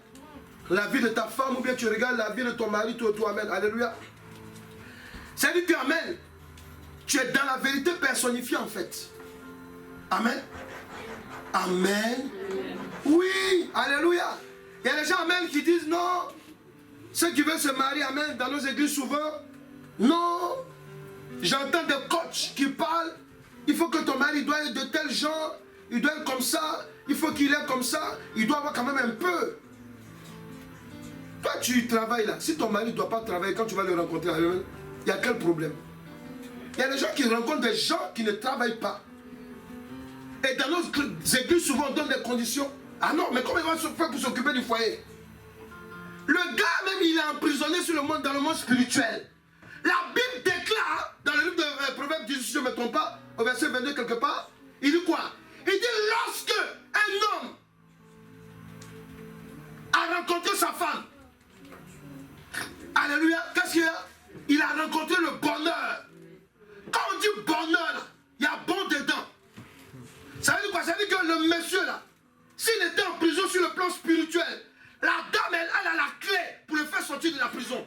la vie de ta femme ou bien tu regardes la vie de ton mari, toi, amen, alléluia. C'est-à-dire que, amen, tu es dans la vérité personnifiée en fait. Amen. Amen. Oui, alléluia. Il y a des gens, amen, qui disent non. Ceux qui veulent se marier, amen, dans nos églises souvent, non. J'entends des coachs qui parlent. Il faut que ton mari doit être de tel genre. Il doit être comme ça. Il faut qu'il est comme ça. Il doit avoir quand même un peu. Toi, tu travailles là. Si ton mari ne doit pas travailler, quand tu vas le rencontrer, il y a quel problème? Il y a des gens qui rencontrent des gens qui ne travaillent pas. Et dans nos églises, souvent, on donne des conditions. Ah non, mais comment il va se faire pour s'occuper du foyer? Le gars, même, il est emprisonné sur le monde, dans le monde spirituel. La Bible déclare, dans le livre de Proverbes 18, si je ne me trompe pas, au verset 22 quelque part, il dit quoi? Il dit lorsque un homme a rencontré sa femme, alléluia, qu'est-ce qu'il y a? Il a rencontré le bonheur. Quand on dit bonheur, là, il y a bon dedans. Ça veut dire quoi? Ça veut dire que le monsieur là, s'il était en prison sur le plan spirituel, la dame, elle a la clé pour le faire sortir de la prison.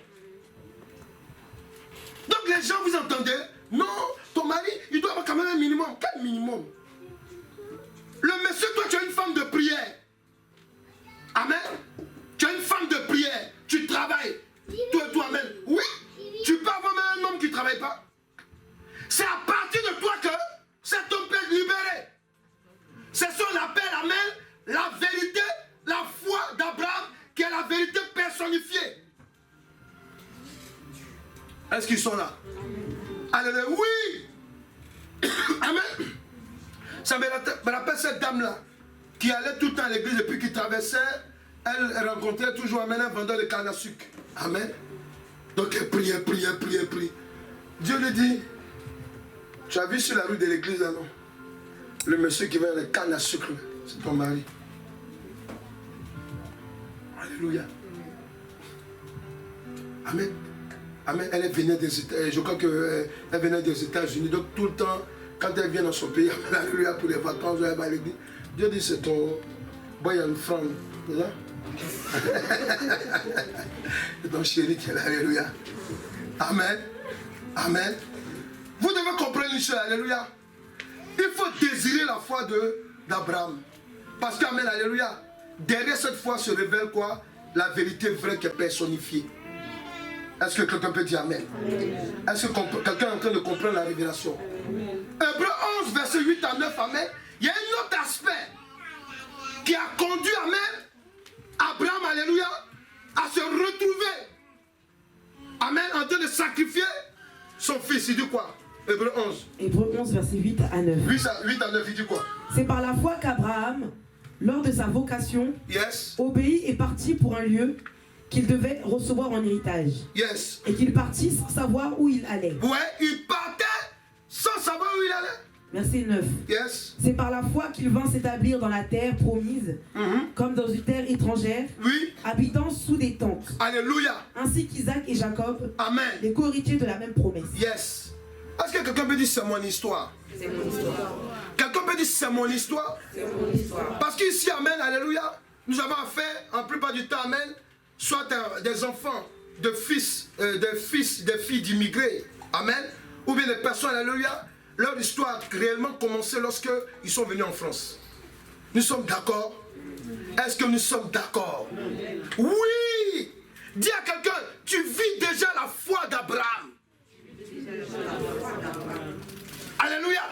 Donc les gens, vous entendez? Non, ton mari, il doit avoir quand même un minimum. Quel minimum? Le monsieur, toi, tu as une femme de prière. Amen. Tu as une femme de prière. Tu travailles. Toi, amen. Oui, tu peux avoir même un homme qui ne travaille pas. C'est à partir de toi que cet homme peut être libéré. C'est ce qu'on appelle, amen, la vérité, la foi d'Abraham, qui est la vérité personnifiée. Est-ce qu'ils sont là? Alléluia. Oui. Amen. Ça me rappelle cette dame-là, qui allait tout le temps à l'église et puis qui traversait, elle rencontrait toujours, amen, un vendeur de canne à sucre. Amen. Donc elle prie, elle prie, elle prie, elle prie. Dieu lui dit, tu as vu sur la rue de l'église là, non? Le monsieur qui vend les cannes à sucre, c'est ton mari. Alléluia. Amen. Amen. Elle venait des États-Unis. Je crois qu'elle venait des États-Unis. Donc tout le temps, quand elle vient dans son pays, alléluia, pour les vacances, elle va à l'église. Dieu dit, c'est ton boy friend. C'est ça? C'est ton chéri qui est là. Alléluia. Amen. Amen. Vous devez comprendre une chose. Alléluia. Il faut désirer la foi d'Abraham. Parce qu'Amen, alléluia, derrière cette foi se révèle quoi? La vérité vraie qui est personnifiée. Est-ce que quelqu'un peut dire Amen? Est-ce que quelqu'un est en train de comprendre la révélation? Hébreux 11, verset 8 à 9, Amen. Il y a un autre aspect qui a conduit, Amen, Abraham, alléluia, à se retrouver, amen, en train de sacrifier son fils. Il dit quoi? Hébreux 11. Hébreux 11, verset 8 à 9. 8 à 9, il dit quoi? C'est par la foi qu'Abraham, lors de sa vocation, Yes. obéit et partit pour un lieu qu'il devait recevoir en héritage. Yes. Et qu'il partit sans savoir où il allait. Ouais, il partait sans savoir où il allait. Verset 9. Yes. C'est par la foi qu'il vint s'établir dans la terre promise, comme dans une terre étrangère, Oui. habitant sous des tentes. Alléluia. Ainsi qu'Isaac et Jacob, Amen. les co-héritiers de la même promesse. Yes. Est-ce que quelqu'un peut dire c'est mon histoire? C'est mon histoire. Quelqu'un peut dire c'est mon histoire? C'est mon histoire. Parce qu'ici, amen, alléluia, nous avons affaire, en plupart du temps, amen, soit des enfants, des filles d'immigrés, amen, ou bien des personnes, alléluia, leur histoire a réellement commencé lorsqu'ils sont venus en France. Nous sommes d'accord? Est-ce que nous sommes d'accord? Oui! Dis à quelqu'un, tu vis déjà la foi d'Abraham. Alléluia.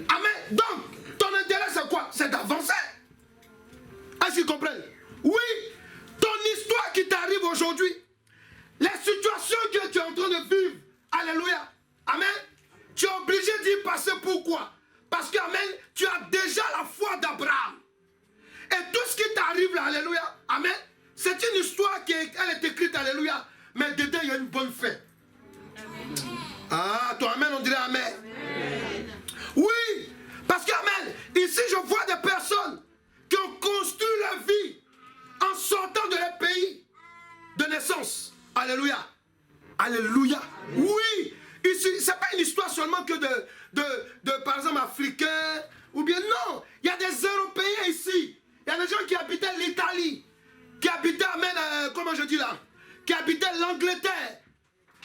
Amen. Donc, ton intérêt c'est quoi? C'est d'avancer. Est-ce qu'ils comprennent? Oui. Ton histoire qui t'arrive aujourd'hui, les situations que tu es en train de vivre, alléluia. Amen. Tu es obligé d'y passer. Pourquoi? Parce que, amen, tu as déjà la foi d'Abraham. Et tout ce qui t'arrive là, alléluia, amen, c'est une histoire qui elle est écrite, alléluia, mais dedans il y a une bonne fin. Ah, toi, amen, on dirait amen. Amen. Oui, parce que, amen, ici je vois des personnes qui ont construit leur vie en sortant de leur pays de naissance. Alléluia. Alléluia. Oui, ici, c'est pas une histoire seulement que de par exemple, africains, ou bien non, il y a des Européens ici. Il y a des gens qui habitaient l'Italie, qui habitaient, amen, comment je dis là, qui habitaient l'Angleterre,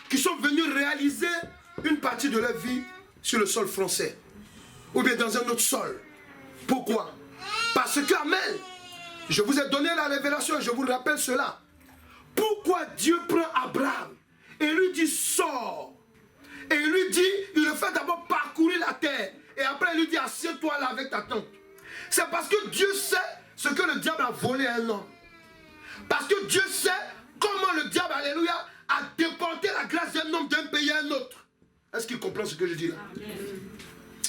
qui sont venus réaliser une partie de leur vie sur le sol français ou bien dans un autre sol. Pourquoi? Parce que, amen, je vous ai donné la révélation et je vous rappelle cela. Pourquoi Dieu prend Abraham et lui dit sors, et il lui dit, il le fait d'abord parcourir la terre et après il lui dit assieds-toi là avec ta tante. C'est parce que Dieu sait ce que le diable a volé à un homme. Parce que Dieu sait comment le diable, alléluia, a déporté la grâce d'un homme d'un pays à un autre. Est-ce qu'il comprend ce que je dis là? Amen.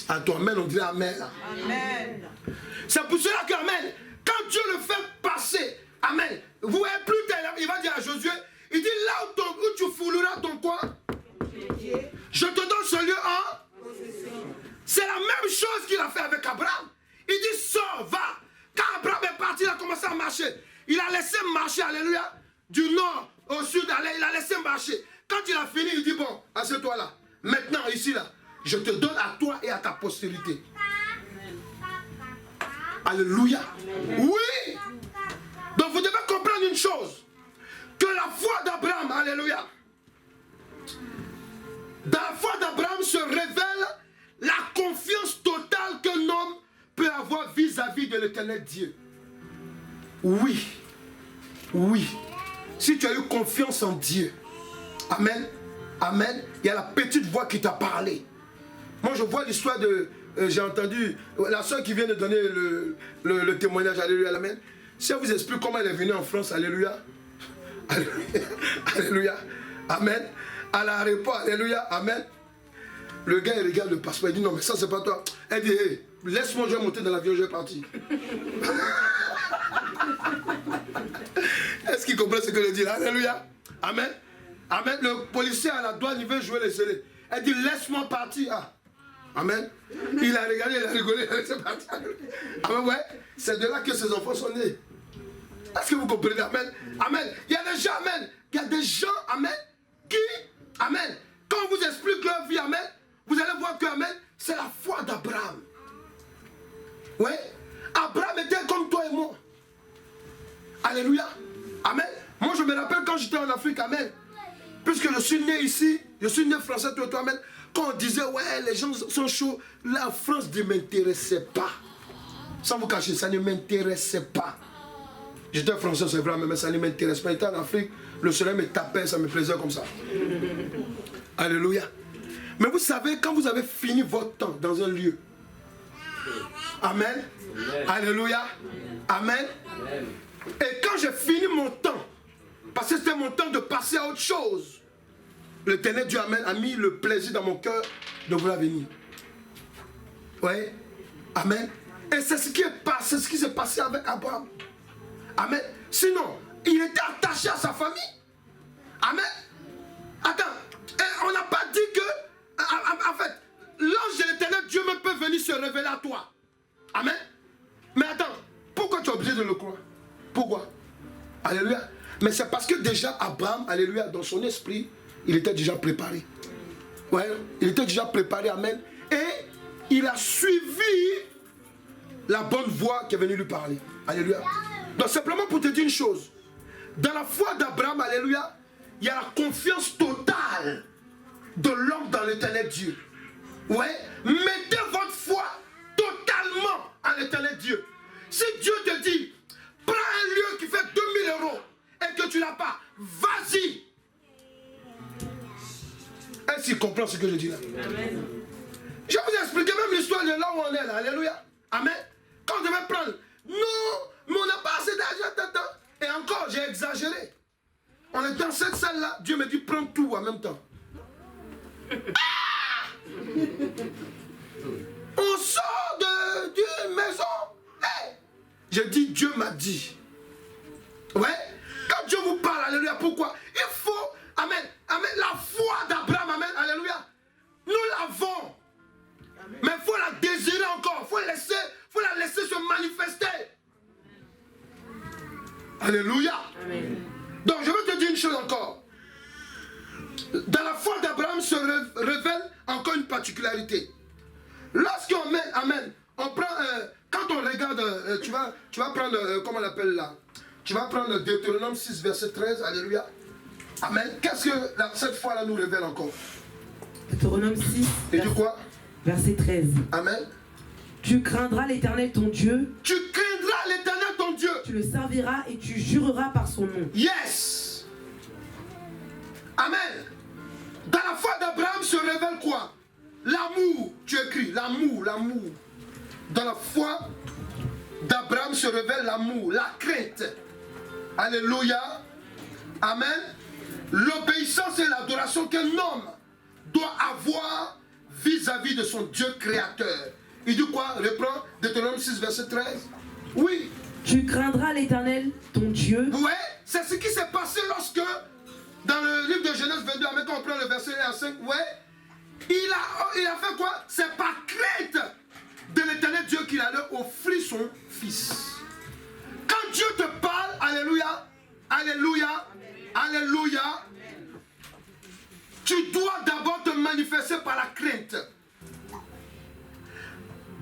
À toi, amen, on dit amen. Amen. C'est pour cela que, amen, quand Dieu le fait passer, amen, vous voyez plus tard, il va dire à Josué, il dit là où tu fouleras ton quoi? Je te donne ce lieu en. C'est la même chose qu'il a fait avec Abraham. Il dit sors, va. Quand Abraham est parti, il a commencé à marcher. Il a laissé marcher, alléluia, du nord au sud, il a laissé marcher. Quand il a fini, il dit bon, assieds-toi là. Maintenant, ici, là, je te donne à toi et à ta postérité. Alléluia. Oui. Donc, vous devez comprendre une chose. Que la foi d'Abraham, alléluia, dans la foi d'Abraham se révèle la confiance totale qu'un homme peut avoir vis-à-vis de l'éternel Dieu. Oui. Oui. Si tu as eu confiance en Dieu, amen, amen, il y a la petite voix qui t'a parlé. Moi je vois l'histoire de, j'ai entendu, la soeur qui vient de donner le témoignage, alléluia, amen. Si elle vous explique comment elle est venue en France, alléluia, alléluia, alléluia, amen, à l'aéroport, alléluia, amen. Le gars il regarde le passeport, il dit non mais ça c'est pas toi. Elle dit hey, laisse-moi, je vais monter dans l'avion, je vais partir. Est-ce qu'il comprend ce que je dis là? Alléluia. Amen. Amen. Le policier à la douane, il veut jouer les scellés. Elle dit laisse-moi partir. Ah. Amen. Il a regardé, il a rigolé, il a laissé partir. Amen, ouais. C'est de là que ses enfants sont nés. Est-ce que vous comprenez? Amen. Amen. Il y a des gens, amen. Il y a des gens, amen, qui, amen, quand on vous explique leur vie, amen, vous allez voir que, amen, c'est la foi d'Abraham. Oui. Abraham était comme toi et moi. Alléluia. Amen. Moi je me rappelle quand j'étais en Afrique, amen. Puisque je suis né ici, je suis né français, toi, amen. Quand on disait, ouais, les gens sont chauds, la France ne m'intéressait pas. Sans vous cacher, ça ne m'intéressait pas. J'étais français, c'est vrai, mais ça ne m'intéresse pas. J'étais en Afrique, le soleil me tapait, ça me plaisait comme ça. Alléluia. Mais vous savez, quand vous avez fini votre temps dans un lieu, amen. Alléluia. Amen. Et quand j'ai fini mon temps, parce que c'était mon temps de passer à autre chose, l'Éternel Dieu a mis le plaisir dans mon cœur de vouloir venir. Oui. Amen. Et c'est ce qui est passé, ce qui s'est passé avec Abraham. Amen. Sinon, il était attaché à sa famille. Amen. Attends, on n'a pas dit que, en fait, l'ange de l'Éternel Dieu même peut venir se révéler à toi. Amen. Mais attends, pourquoi tu es obligé de le croire? Pourquoi? Alléluia. Mais c'est parce que déjà Abraham, alléluia, dans son esprit, il était déjà préparé. Ouais, il était déjà préparé, amen. Et il a suivi la bonne voie qui est venue lui parler. Alléluia. Donc simplement pour te dire une chose, dans la foi d'Abraham, alléluia, il y a la confiance totale de l'homme dans l'Éternel Dieu. Ouais, mettez votre foi totalement en l'Éternel Dieu. Si Dieu te dit, prends un lieu qui fait 2000 € et que tu n'as pas, vas-y. Est-ce qu'il comprend ce que je dis là? Amen. Je vais vous expliquer même l'histoire de là où on est là. Alléluia. Amen. Quand on devait prendre, non, mais on n'a pas assez d'argent. Et encore, j'ai exagéré. On est dans cette salle-là, Dieu me dit, prends tout en même temps. Ah! On sort d'une maison. Hey! J'ai dit, Dieu m'a dit. Ouais. Quand Dieu vous parle, alléluia, pourquoi? Il faut, amen, amen, la foi d'Abraham, amen, alléluia. Nous l'avons. Mais il faut la désirer encore. Il faut la laisser se manifester. Alléluia. Amen. Donc je veux te dire une chose encore. Dans la foi d'Abraham se révèle encore une particularité. Lorsqu'on met, amen, on prend, quand on regarde, tu vas prendre, comment on l'appelle là? Tu vas prendre Deutéronome 6, verset 13, alléluia. Amen. Qu'est-ce que cette foi-là nous révèle encore? Deutéronome 6, et du quoi? Verset 13. Amen. Tu craindras l'Éternel ton Dieu. Tu craindras l'Éternel ton Dieu. Tu le serviras et tu jureras par son nom. Yes. Amen. Dans la foi d'Abraham se révèle quoi? L'amour. Tu écris l'amour. Dans la foi d'Abraham se révèle l'amour, la crainte. Alléluia. Amen. L'obéissance et l'adoration qu'un homme doit avoir vis-à-vis de son Dieu créateur. Il dit quoi? Reprends Deutéronome 6, verset 13. Oui. Tu craindras l'Éternel, ton Dieu. Oui, c'est ce qui s'est passé lorsque, dans le livre de Genèse 22, quand on prend le verset 1 à 5, ouais, il a fait quoi? C'est par crainte de l'Éternel Dieu qu'il allait offrir son fils. Quand Dieu te parle, alléluia, alléluia, alléluia, tu dois d'abord te manifester par la crainte.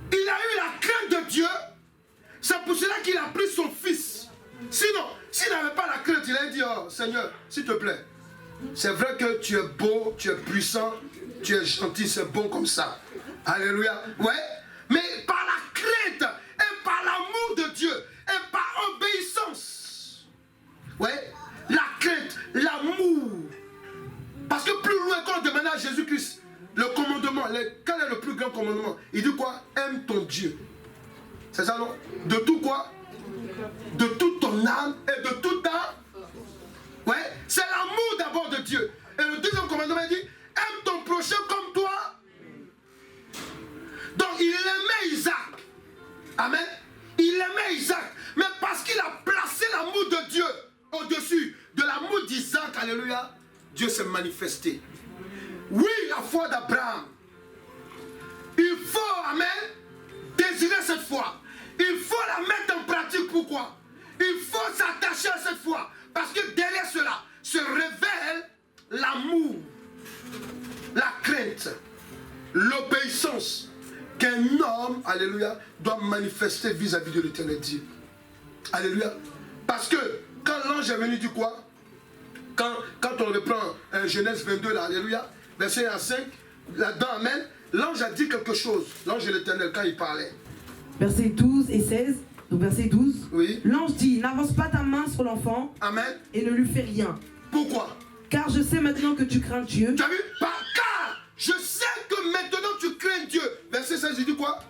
Il a eu la crainte de Dieu. C'est pour cela qu'il a pris son fils. Sinon, s'il n'avait pas la crainte, il allait dire, oh Seigneur, s'il te plaît, c'est vrai que tu es beau, tu es puissant, tu es gentil, c'est bon comme ça. Alléluia. Ouais. Mais par la crainte et par l'amour de Dieu et par obéissance. Ouais. La crainte, l'amour. Parce que plus loin, quand on demandait à Jésus-Christ, le commandement, quel est le plus grand commandement? Il dit quoi? Aime ton Dieu. C'est ça, non? De tout quoi? De toute ton âme et de toute ta... Ouais, c'est l'amour d'abord de Dieu. Et le deuxième commandement, il dit, aime ton prochain comme toi. Donc, il aimait Isaac. Amen. Il aimait Isaac. Mais parce qu'il a placé l'amour de Dieu au-dessus de l'amour d'Isaac, alléluia, Dieu s'est manifesté. Oui, la foi d'Abraham. Il faut, amen, désirer cette foi. Il faut la mettre en pratique. Pourquoi? Il faut s'attacher à cette foi. Parce que derrière cela se révèle l'amour, la crainte, l'obéissance qu'un homme, alléluia, doit manifester vis-à-vis de l'Éternel Dieu. Alléluia. Parce que quand l'ange est venu, dit quoi? Quand on reprend Genèse 22, là, alléluia, verset 1 à 5, là-dedans, amen, l'ange a dit quelque chose. L'ange de l'Éternel, quand il parlait. Versets 12 et 16, donc verset 12. Oui. L'ange dit, n'avance pas ta main sur l'enfant. Amen. Et ne lui fais rien. Pourquoi? Car je sais maintenant que tu crains Dieu. Tu as vu? Car je sais que maintenant tu crains Dieu. Verset 16, il dit quoi?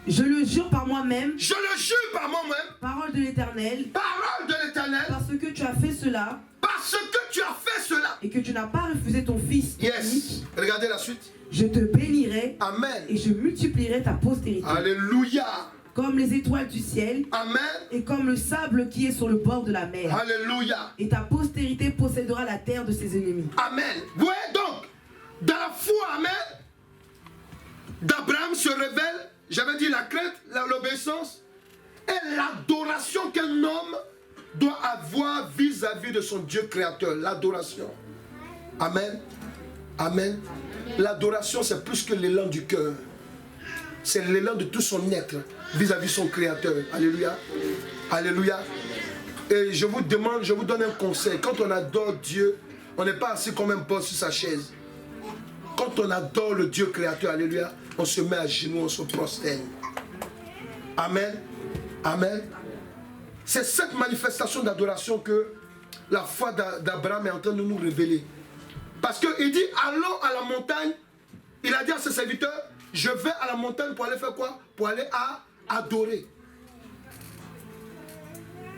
Je le jure par moi-même. Je le jure par moi-même. Parole de l'Éternel. Parole de l'Éternel. Parce que tu as fait cela. Parce que tu as fait cela. Et que tu n'as pas refusé ton fils. Yes. Unique, Regardez la suite. je te bénirai. Amen. Et je multiplierai ta postérité. Alléluia. Comme les étoiles du ciel. Amen. Et comme le sable qui est sur le bord de la mer. Alléluia. Et ta postérité possédera la terre de ses ennemis. Amen. Vous voyez donc, dans la foi, amen, d'Abraham se révèle, j'avais dit la crainte, l'obéissance et l'adoration qu'un homme doit avoir vis-à-vis de son Dieu créateur. L'adoration. Amen. Amen. L'adoration, c'est plus que l'élan du cœur. C'est l'élan de tout son être vis-à-vis de son créateur. Alléluia. Alléluia. Et je vous demande, je vous donne un conseil. Quand on adore Dieu, on n'est pas assis comme un boss sur sa chaise. Quand on adore le Dieu créateur, alléluia, on se met à genoux, on se prosterne. Amen. Amen. C'est cette manifestation d'adoration que la foi d'Abraham est en train de nous révéler. Parce qu'il dit, allons à la montagne. Il a dit à ses serviteurs, je vais à la montagne pour aller faire quoi? Pour aller adorer.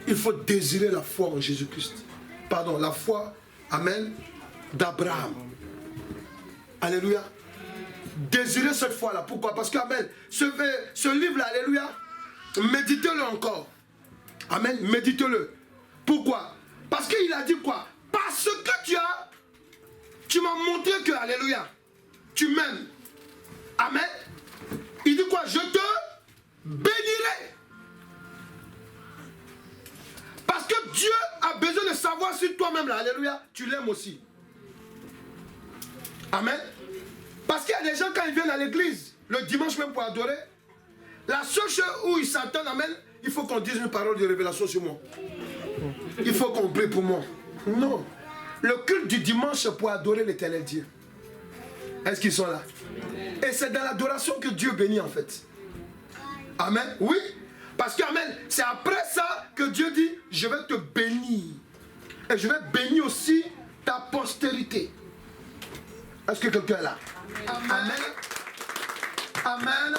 Il faut désirer la foi en Jésus-Christ. Pardon, la foi, amen, d'Abraham. Alléluia. Désirez cette foi-là. Pourquoi? Parce que, amen, ce livre-là, alléluia, méditez-le encore. Amen, méditez-le. Pourquoi? Parce qu'il a dit quoi? Parce que tu m'as montré que, alléluia, tu m'aimes. Amen. Il dit quoi? Je te bénirai. Parce que Dieu a besoin de savoir si toi-même, là, alléluia, tu l'aimes aussi. Amen. Parce qu'il y a des gens, quand ils viennent à l'église, le dimanche même pour adorer, la seule chose où ils s'attendent, amen, il faut qu'on dise une parole de révélation sur moi. Il faut qu'on prie pour moi. Non. Le culte du dimanche, c'est pour adorer l'Éternel Dieu. Est-ce qu'ils sont là? Et c'est dans l'adoration que Dieu bénit en fait. Amen. Oui. Parce que, amen, c'est après ça que Dieu dit, je vais te bénir. Et je vais bénir aussi ta postérité. Est-ce que quelqu'un est là? Amen. Amen. Amen.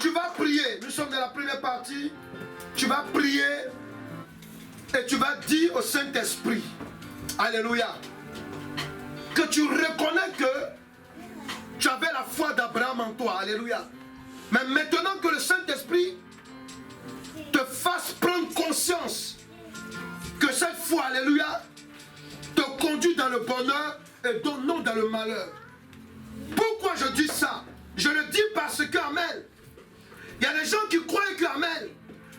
Tu vas prier. Nous sommes dans la première partie. Tu vas prier et tu vas dire au Saint-Esprit, alléluia, que tu reconnais que tu avais la foi d'Abraham en toi. Alléluia. Mais maintenant que le Saint-Esprit te fasse prendre conscience que cette foi, alléluia, te conduit dans le bonheur et non dans le malheur. Pourquoi je dis ça? Je le dis parce que, amen, il y a des gens qui croient que, amen,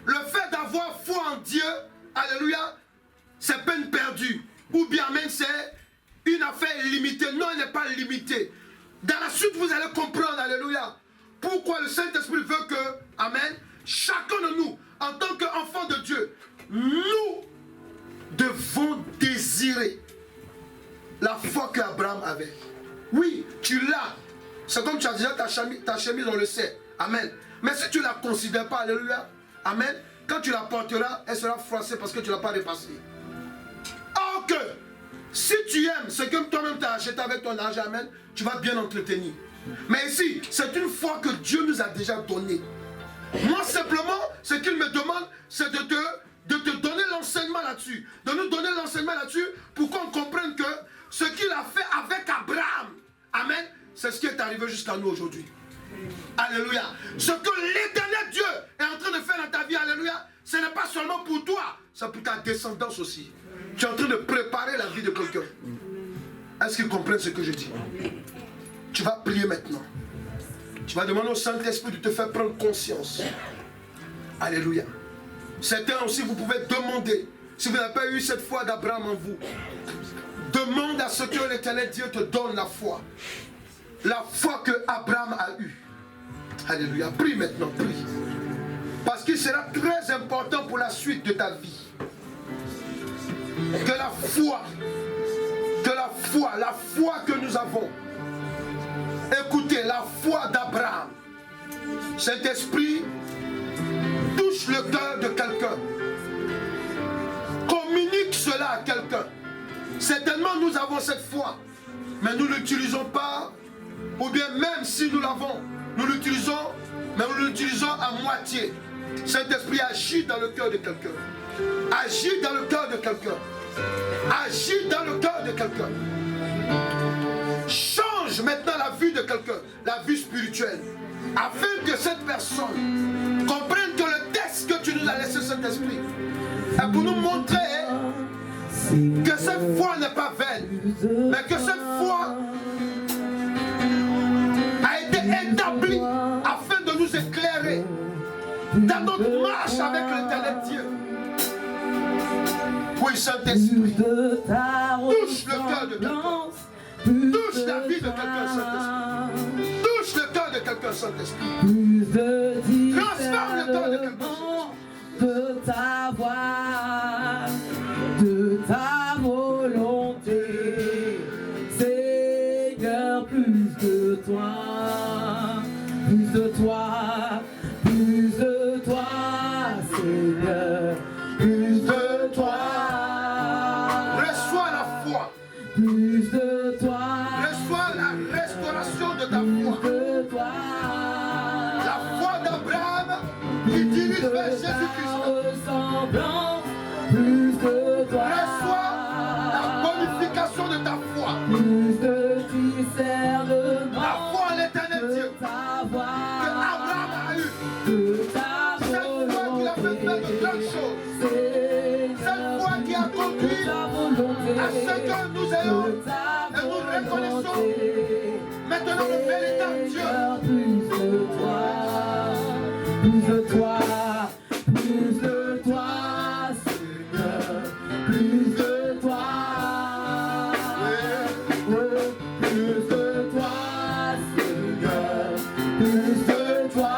le fait d'avoir foi en Dieu, alléluia, c'est peine perdue. Ou bien, amen, c'est une affaire limitée. Non, elle n'est pas limitée. Dans la suite, vous allez comprendre, alléluia, pourquoi le Saint-Esprit veut que, amen, chacun de nous, en tant qu'enfants de Dieu, nous devons désirer la foi qu'Abraham avait. Oui, tu l'as. C'est comme tu as déjà ta chemise, on le sait. Amen. Mais si tu ne la considères pas, alléluia, amen, quand tu la porteras, elle sera froissée parce que tu ne l'as pas dépassée. Or que, si tu aimes ce que toi-même tu as acheté avec ton argent, amen, tu vas bien entretenir. Mais ici, c'est une foi que Dieu nous a déjà donnée. Moi, simplement, ce qu'il me demande, c'est de te donner l'enseignement là-dessus. De nous donner l'enseignement là-dessus pour qu'on comprenne que ce qu'il a fait avec Abraham, amen, c'est ce qui est arrivé jusqu'à nous aujourd'hui. Alléluia. Ce que l'Éternel Dieu est en train de faire dans ta vie, alléluia, ce n'est pas seulement pour toi, c'est pour ta descendance aussi. Tu es en train de préparer la vie de quelqu'un. Est-ce qu'ils comprennent ce que je dis? Tu vas prier maintenant. Tu vas demander au Saint-Esprit de te faire prendre conscience. Alléluia. Certains aussi, vous pouvez demander, si vous n'avez pas eu cette foi d'Abraham en vous, demande à ce que l'Éternel Dieu te donne la foi. La foi que Abraham a eue. Alléluia. Prie maintenant, prie. Parce qu'il sera très important pour la suite de ta vie. Que la foi que nous avons, écoutez, la foi d'Abraham, cet esprit touche le cœur de quelqu'un, communique cela à quelqu'un. Certainement nous avons cette foi, mais nous ne l'utilisons pas, ou bien même si nous l'avons, nous l'utilisons, mais nous l'utilisons à moitié. Saint-Esprit agit dans le cœur de quelqu'un. Agis dans le cœur de quelqu'un. Agis dans le cœur de quelqu'un. Change maintenant la vue de quelqu'un, la vue spirituelle, afin que cette personne comprenne que le texte que tu nous as laissé, Saint-Esprit, est pour nous montrer que cette foi n'est pas vaine, mais que cette foi a été établie afin de nous éclairer dans notre marche avec l'éternel Dieu. Oui, Saint-Esprit, touche le cœur de quelqu'un. Touche la vie de quelqu'un, Saint-Esprit. Touche le cœur de quelqu'un, Saint-Esprit. Transforme le cœur de quelqu'un, Saint-Esprit. De ta voix, de ta volonté, Seigneur, plus de toi, plus de toi, plus de toi, Seigneur, plus de toi. Reçois la foi. Plus de toi. Reçois la restauration de ta foi. Plus de toi. La foi d'Abraham qui dirige vers Jésus-Christ. Plus de toi. Reçois la bonification de ta foi. Plus de discernement. La foi en l'éternel Dieu que Abraham a eu. Cette foi qui a fait faire de grandes choses. Cette foi qui a conduit à ce que nous ayons et nous reconnaissons maintenant le véritable Dieu. Plus de toi, plus de toi, Seigneur, plus de toi, plus de toi, Seigneur, plus de toi,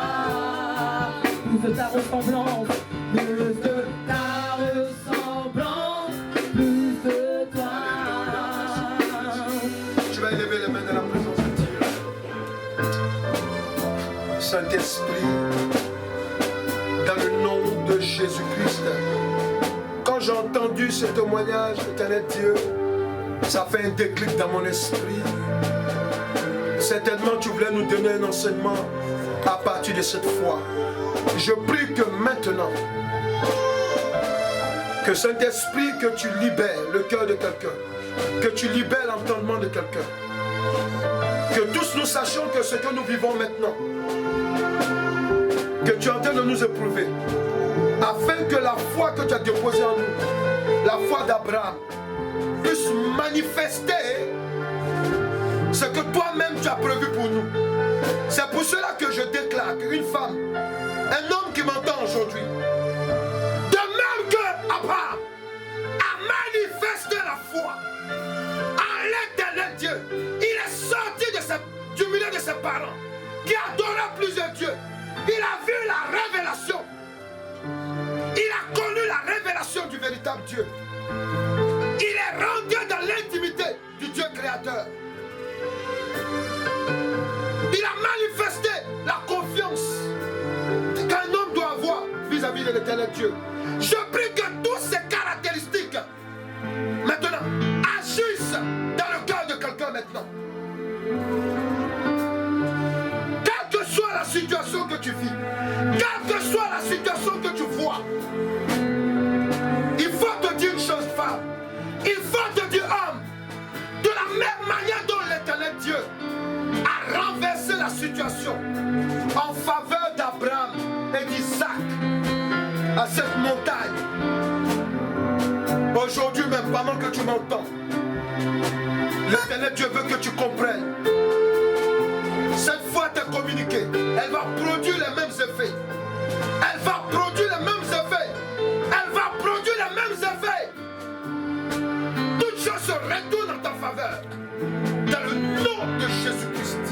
plus de ta ressemblance, plus de ta ressemblance, plus de toi. Tu vas élever les mains dans la présence de Dieu. Saint-Esprit, dans le nom de Jésus-Christ, quand j'ai entendu ce témoignage, éternel Dieu, ça fait un déclic dans mon esprit. Certainement, tu voulais nous donner un enseignement à partir de cette foi. Je prie que maintenant, que Saint-Esprit, que tu libères le cœur de quelqu'un, que tu libères l'entendement de quelqu'un, que tous nous sachions que ce que nous vivons maintenant, que tu es en train de nous éprouver, afin que la foi que tu as déposée en nous, la foi d'Abraham, puisse manifester ce que toi-même tu as prévu pour nous. C'est pour cela que je déclare qu'une femme, un homme qui m'entend aujourd'hui, de même que Abraham a manifesté la foi en l'éternel Dieu, il est sorti du milieu de ses parents, qui adoraient plusieurs dieux. Il a vu la révélation. Il a connu la révélation du véritable Dieu. Il est rentré dans l'intimité du Dieu créateur. Il a manifesté la confiance qu'un homme doit avoir vis-à-vis de l'éternel Dieu. Je prie que toutes ces caractéristiques maintenant agissent dans le cœur de quelqu'un maintenant. Quelle que soit la situation que tu vis, quelle que soit la situation que tu vois, il faut te dire une chose, femme. Il faut te dire, homme, de la même manière dont l'éternel Dieu a renversé la situation en faveur d'Abraham et d'Isaac à cette montagne. Aujourd'hui même, pendant que tu m'entends, l'éternel Dieu veut que tu comprennes. Cette foi t'est communiquée, elle va produire les mêmes effets. Elle va produire les mêmes effets. Elle va produire les mêmes effets. Toutes choses se retournent en ta faveur. Dans le nom de Jésus-Christ.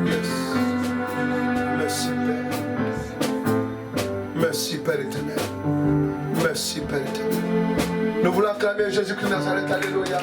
Yes. Merci Père. Merci Père éternel. Merci Père éternel. Nous voulons acclamer Jésus-Christ Nazareth. Alléluia.